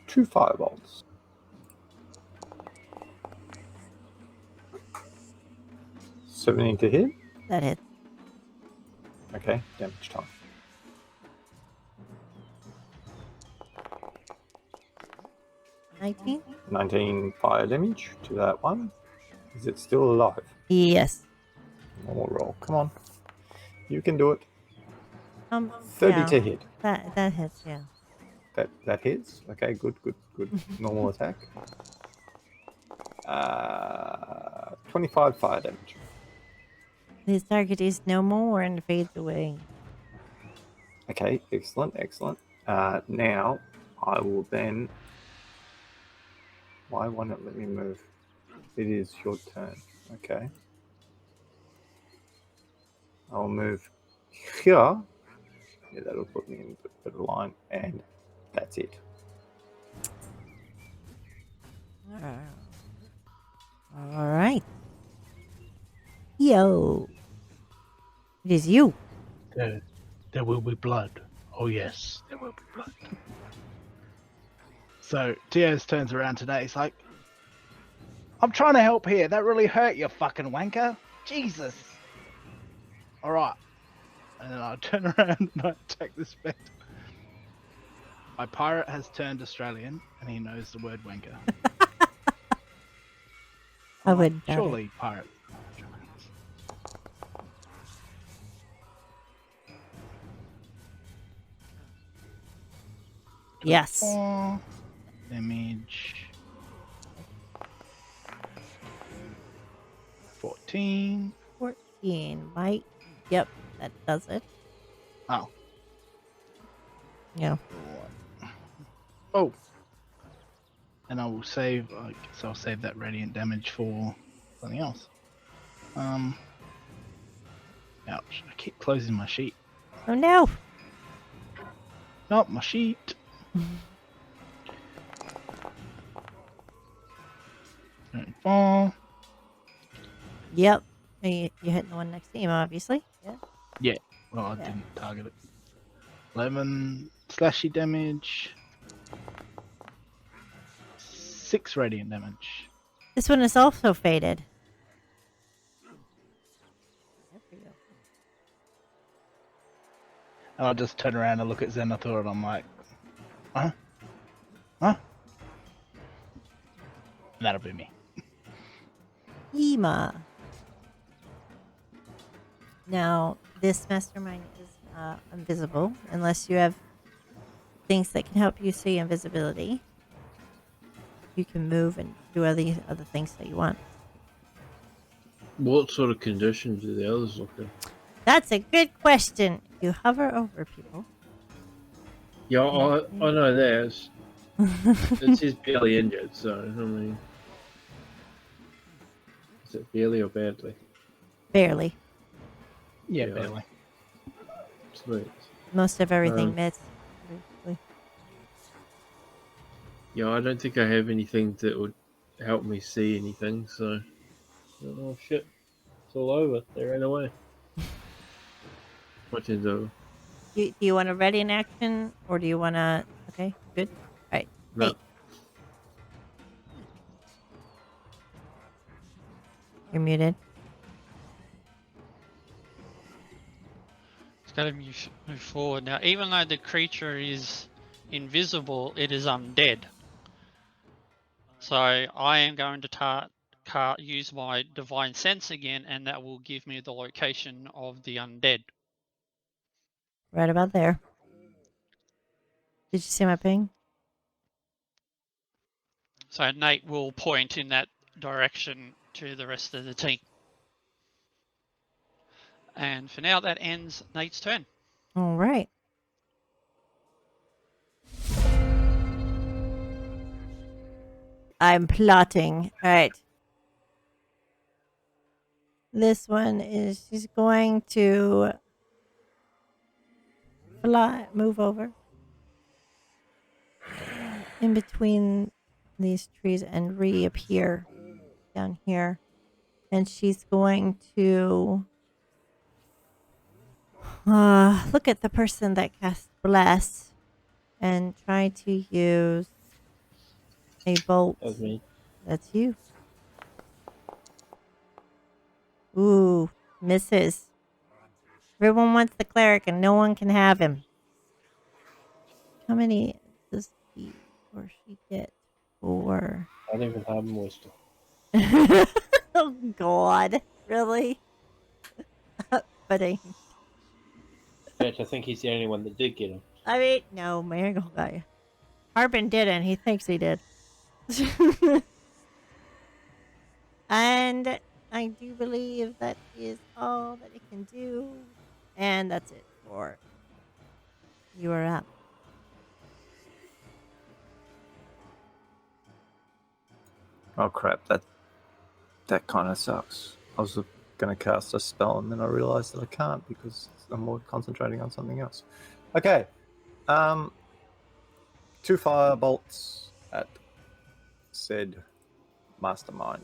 2 firebolts. $17 to hit? That hits. Okay, damage time. $19? 19 fire damage to that one. Is it still alive? Yes. Normal roll. Come on. You can do it. 30 yeah. to hit. That hits, yeah. That hits. Okay, good. Normal attack. 25 fire damage. His target is no more and fades away. Okay, excellent. Now I will then. Why won't it let me move? It is your turn. Okay. I'll move here. Yeah, that'll put me in a better line, and that's it. All right. Yo. It is you. There will be blood. Oh yes, there will be blood. So Tio's turns around today. He's like, "I'm trying to help here. That really hurt you, fucking wanker. Jesus." All right. And then I turn around and I attack the spectre. My pirate has turned Australian, and he knows the word wanker. I would. Surely pirate. Yes. Damage. 14. 14. Bite. Yep, that does it. Oh. Yeah. Oh. And I will save, I guess I'll save that radiant damage for something else. Ouch. I keep closing my sheet. Oh no. Not my sheet. Fall. Yep. You're hitting the one next to him, obviously. Yeah. Well, I didn't target it. 11 slashy damage. 6 radiant damage. This one is also faded. There we go. And I'll just turn around and look at Zenithor and I'm like, huh? Huh? And that'll be me. Ema. Now, this mastermind is invisible unless you have things that can help you see invisibility. You can move and do other things that you want. What sort of conditions do the others look at? That's a good question. You hover over people. Yeah, I know that. It's just barely injured, so I mean, is it barely or badly? Barely. Yeah, Yeah. barely. Sweet. Most of everything Um, missed. Basically. Yeah, I don't think I have anything that would help me see anything. So, oh shit, it's all over. They ran away. What is over? Do you want to ready in action, or do you want to? Okay, good. All right. No. Hey, you're muted. It's got to move forward now. Even though the creature is invisible, it is undead. So I am going to use my divine sense again, and that will give me the location of the undead. Right about there. Did you see my ping? So Nate will point in that direction to the rest of the team. And for now, that ends Nate's turn. All right. I'm plotting. All right. This one is she's going to move over in between these trees and reappear down here. And she's going to look at the person that cast Bless and try to use a bolt. That was me. That's you. Ooh, misses. Everyone wants the cleric and no one can have him. How many does he or she get for? I don't even have moisture. Oh, God. Really? Buddy. In fact, I think he's the only one that did get him. I mean, no, Marigold guy. Harbin didn't. He thinks he did. And I do believe that is all that it can do. And that's it for you are up. Oh crap! That kind of sucks. I was going to cast a spell and then I realized that I can't because I'm more concentrating on something else. Okay, 2 fire bolts at said mastermind.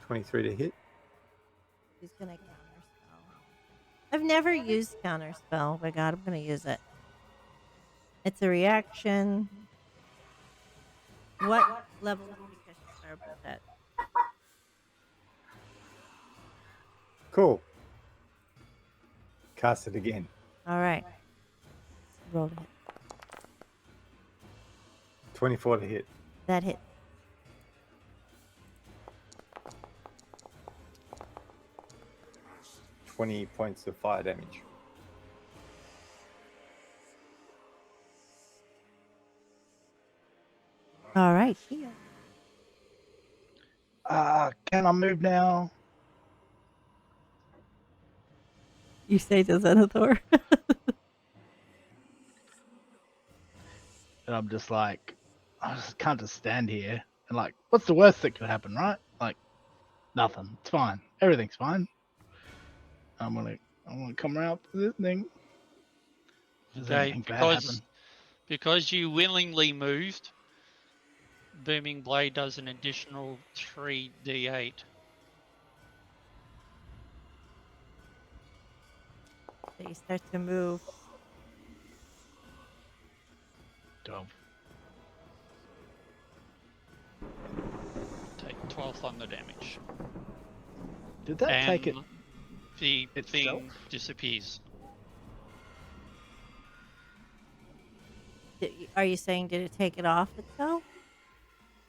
23 to hit. He's gonna counterspell. I've never used counterspell, but God, I'm gonna use it. It's a reaction. What level do you think I should start with that? Cool. Cast it again. All right. Roll to hit. 24 to hit. That hit. $20 points of fire damage. All right. Heal. Can I move now? You say to Zenithor. And I'm just like, I just can't just stand here. And like, what's the worst that could happen, right? Like, nothing. It's fine. Everything's fine. I'm gonna come around to this thing. Does Okay, anything bad happen? because you willingly moved, Booming Blade does an additional 3d8. So you start to move. 12. Take 12 thunder damage. Did that take it? The itself? thing disappears. Are you saying did it take it off itself?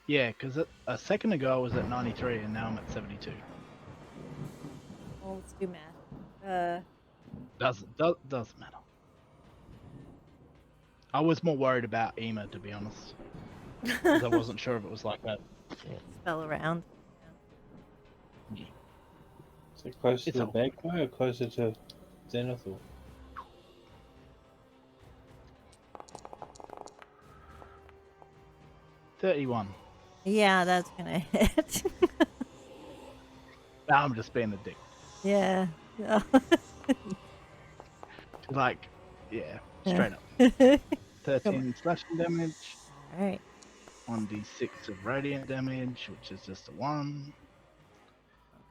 Yeah, because a second ago I was at 93 and now I'm at 72. Well, let's do math. Doesn't matter. I was more worried about Ema, to be honest. 'Cause I wasn't sure if it was like that. Spell around. Is it closer It's to the all- bad guy or closer to Zenithor? 31. Yeah, that's gonna hit. Now I'm just being a dick. Yeah. Yeah. Like, yeah, Yeah. straight up. Come 13 slashing damage, All right. 1d6 of radiant damage, which is just a 1.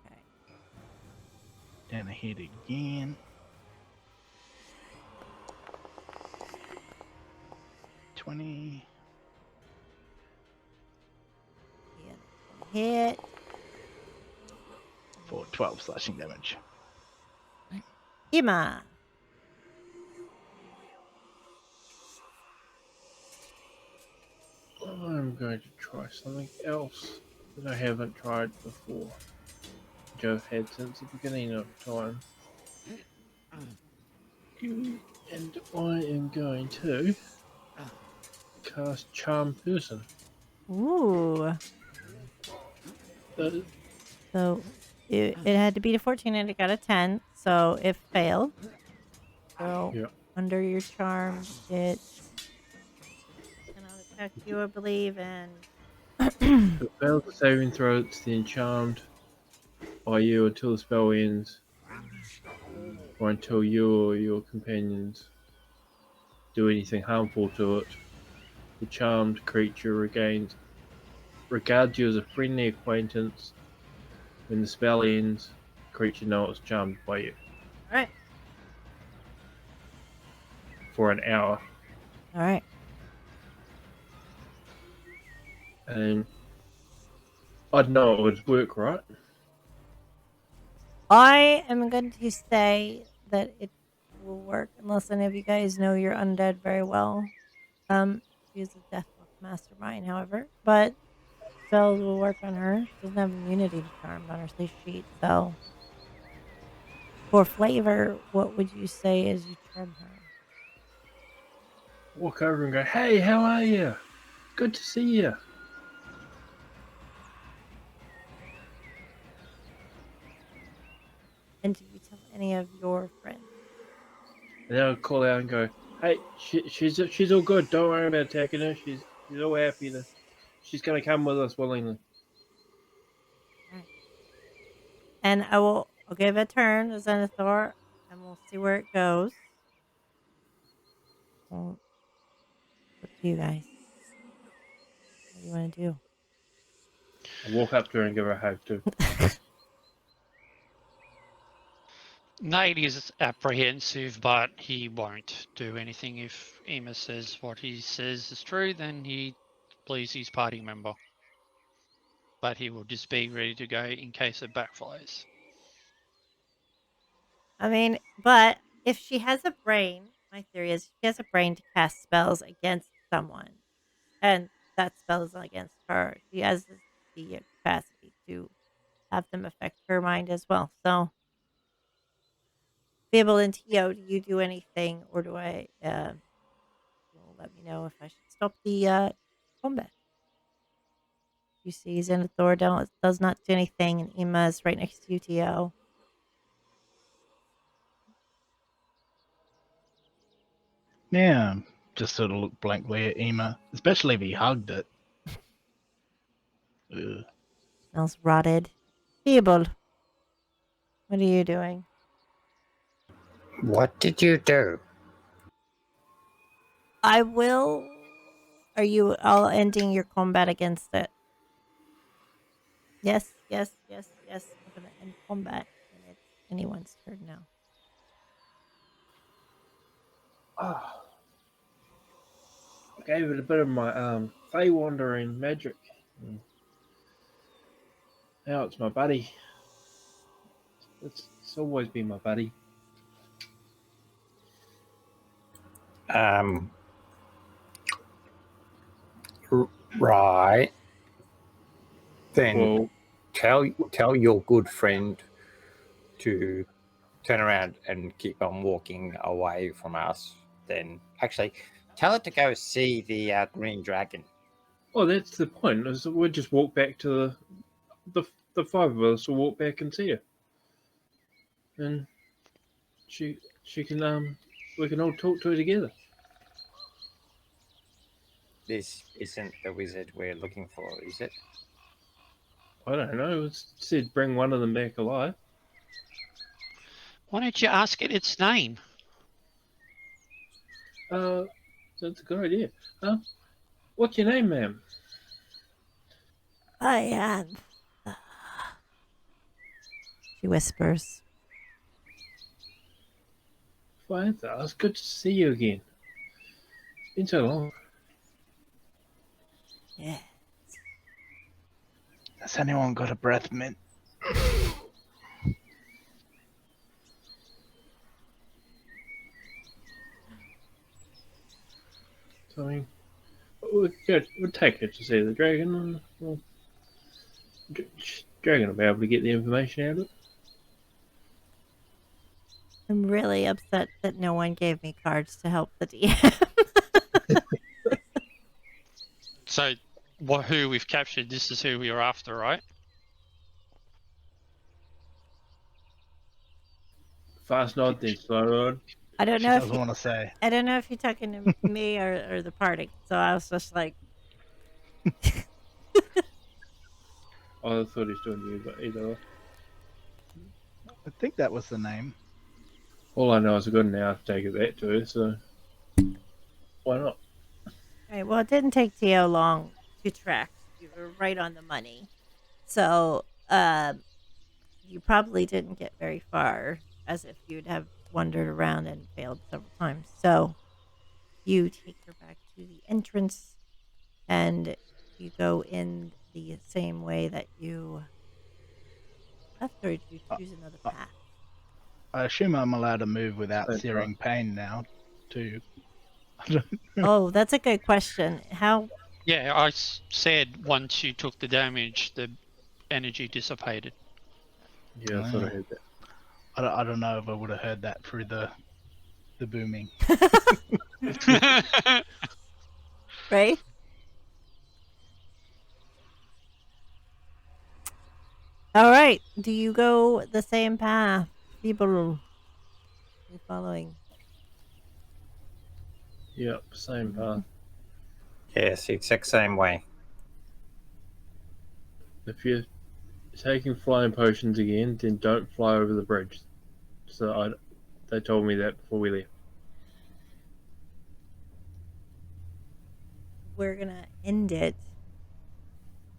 Okay. Then a hit again. 20. Yeah, that's gonna hit. For 12 slashing damage. Ima. I'm going to try something else that I haven't tried before, which I've had since the beginning of time. And I am going to cast Charm Person. Ooh. That, So it had to beat a 14 and it got a 10, so it failed. So yeah. under your charm, it cannot attack you, I believe, and If it fails the saving throw, it's then charmed by you until the spell ends, or until you or your companions do anything harmful to it. The charmed creature regards you as a friendly acquaintance. When the spell ends, the creature knows it's charmed by you all right, for an hour. all right. And I'd know it would work, right? I am going to say that it will work unless any of you guys know your undead very well. She is a Deathlock mastermind, however, but spells will work on her. She doesn't have immunity to charmed on her sheet, so for flavor, what would you say as you charm her? Walk over and go, "Hey, how are you? Good to see you." And did you tell any of your friends? And then I'll call out and go, "Hey, she's all good. Don't worry about attacking her. She's all happy to. She's gonna come with us willingly." All right. And I'll give a turn to Zenithor, and we'll see where it goes. Well, it's up to you guys. What do you want to do? I walk up to her and give her a hug too. Nate is apprehensive, but he won't do anything. If Emma says what he says is true, then he please his party member. But he will just be ready to go in case it backfires. I mean, but if she has a brain, my theory is she has a brain to cast spells against someone, and that spell is against her. She has the capacity to have them affect her mind as well. So, Fable and Tio, do you do anything, or do I? Will let me know if I should stop the combat. You see, Zenithor does not do anything, and Emma's right next to you, Tio. Yeah, just sort of look blankly at Ema, especially if he hugged it. Ugh. Smells rotted. Fable, what are you doing? What did you do? I will. Are you all ending your combat against it? Yes, yes, yes, yes. I'm gonna end combat, and it's anyone's turn now. Ah, I gave it a bit of my Fey wandering magic. Now it's my buddy. It's always been my buddy. Um, right. Then Well, tell your good friend to turn around and keep on walking away from us. Then actually, tell her to go see the green dragon. well, that's the point. Is that we'll just walk back to the five of us will walk back and see her, and she can we can all talk to her together. this isn't the wizard we're looking for, is it? I don't know. It said bring one of them back alive. Why don't you ask it its name? That's a good idea. What's your name, ma'am? I am. She whispers. Fine, it's good to see you again. It's been so long. Yeah. Has anyone got a breath mint? So, I mean, we'll take it to see the dragon. Dragon will be able to get the information out of it. I'm really upset that no one gave me cards to help the DM. So, who we've captured, this is who we were after, right? Fast nod, then slow nod. I don't She know if doesn't want to say. I don't know if you're talking to me or the party. So I was just like, I thought he was doing you, but either way. I think that was the name. All I know is I've got an hour to take it back to her, so why not? right, well, it didn't take Theo long to track. You were right on the money. So you probably didn't get very far, as if you'd have wandered around and failed several times. So you take her back to the entrance and you go in the same way that you left, or did you choose another path? I assume I'm allowed to move without That's searing pain now, too. Oh, that's a good question. How? Yeah, I said once you took the damage, the energy dissipated. Yeah, I thought I heard that. I don't know if I would have heard that through the booming. Right? All right. Do you go the same path? People you following? Yep, same path. Yes, the exact same way. If you're taking flying potions again, then don't fly over the bridge. So they told me that before we left. We're gonna end it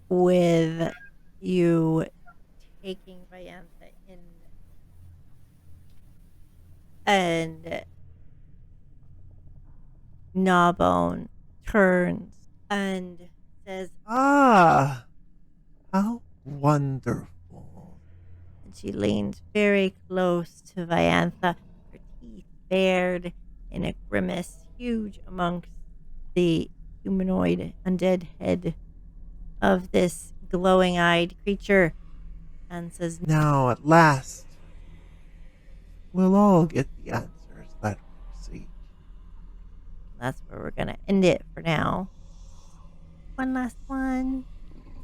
with you taking Ryantha in and Gnawbone turns and says, Ah, how wonderful. and she leans very close to Ryantha, her teeth bared in a grimace huge amongst the humanoid undead head of this glowing-eyed creature, and says, Now, at last, we'll all get the answers that we seek. that's where we're gonna end it for now. One last one,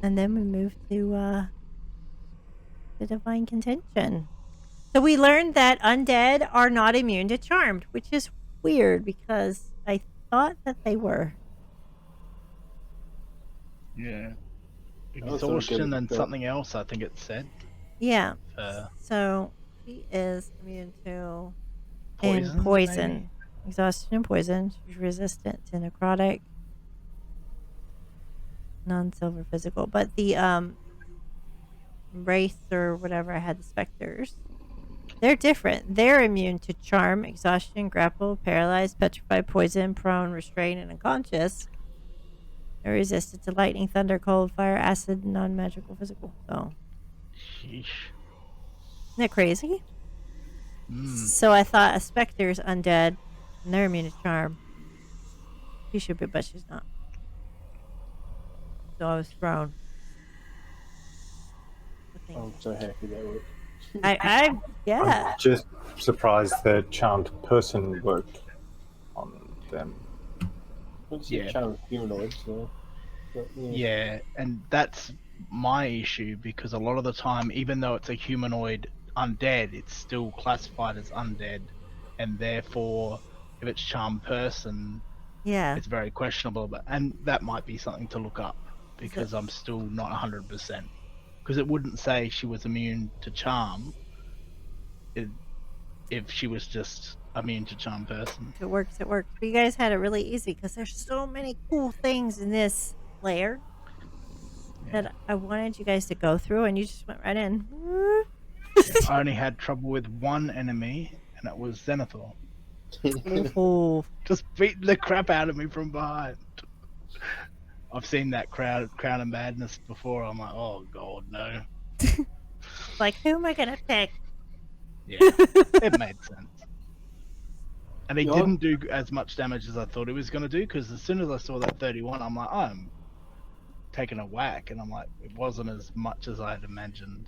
and then we move to the divine contention. So we learned that undead are not immune to charmed, which is weird because I thought that they were. Yeah. was so Exhaustion good. and something else, I think it said. Yeah. Uh, So she is immune to Poison, poison. maybe? Exhaustion and poison. She's resistant to necrotic. Non-silver physical. But the wraith or whatever I had, the specters, they're different. They're immune to charm, exhaustion, grapple, paralyzed, petrified, poison, prone, restrained, and unconscious. They're resistant to lightning, thunder, cold, fire, acid, non-magical physical. So sheesh. isn't that crazy? Mm. So I thought a specter's undead, and they're immune to charm. She should be, but she's not. So I was thrown. I'm so happy that worked. Yeah. I'm just surprised the charmed person worked on them. What's Yeah. the charm humanoid? So, but, Yeah, and that's my issue because a lot of the time, even though it's a humanoid undead, it's still classified as undead, and therefore, if it's charmed person, Yeah. it's very questionable. But and that might be something to look up because I'm still not 100%. Because it wouldn't say she was immune to charm if she was just immune to charm person. If it works, it works. But you guys had it really easy because there's so many cool things in this layer Yeah. that I wanted you guys to go through, and you just went right in. I only had trouble with one enemy, and it was Zenithor. Oh, Just beating the crap out of me from behind. I've seen that crown of madness before. I'm like, oh god, no. like who am I gonna pick? Yeah, it made sense. And he Yeah. didn't do as much damage as I thought he was going to do, because as soon as I saw that 31, I'm like, I'm taking a whack, and I'm like, it wasn't as much as I had imagined.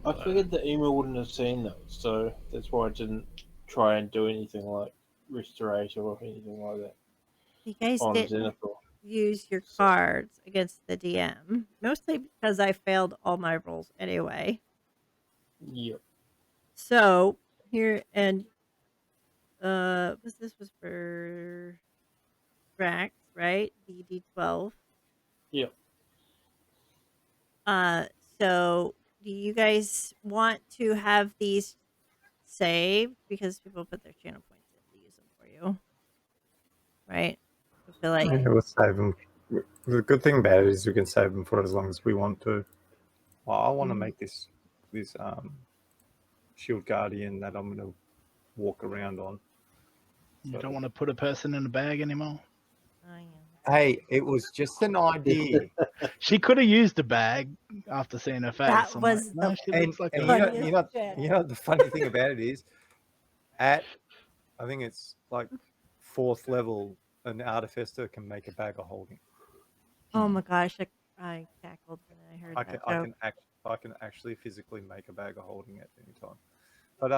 I figured the email wouldn't have seen that, so that's why I didn't try and do anything like restoration or anything like that You guys on didn't Zenithor. use your cards against the DM, mostly because I failed all my rolls anyway. Yep. So here and this was for Drax, right? The D12. Yep. So do you guys want to have these saved because people put their channel points in to use them for you, right? I feel like Yeah, we'll save them. The good thing about it is we can save them for as long as we want to. Well, I want to make this shield guardian that I'm going to walk around on. You don't want to put a person in a bag anymore? I am. Hey, it was just an idea. She could have used a bag after seeing her face. That I'm was like, no, she and looks like and a... you know the funny thing about it is, at I think it's like 4th level, an artificer can make a bag of holding. Oh my gosh, I cackled when I heard that joke. I can actually physically make a bag of holding at any time. But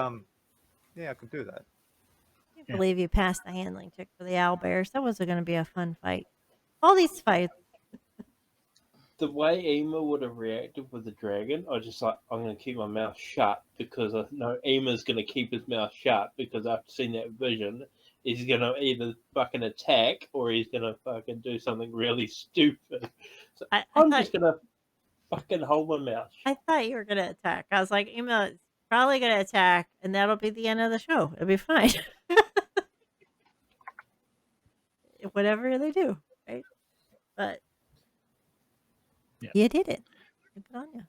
yeah, I could do that. I can't believe you passed the handling check for the owlbears. That was going to be a fun fight. All these fights. The way Ema would have reacted with the dragon, I just like, I'm going to keep my mouth shut because I know Ema's going to keep his mouth shut because I've seen that vision. He's going to either fucking attack or he's going to fucking do something really stupid. So I'm just going to fucking hold my mouth shut. I thought you were going to attack. I was like, Ema is probably going to attack, and that'll be the end of the show. It'll be fine. Whatever they do, right? But you did it. Good on you.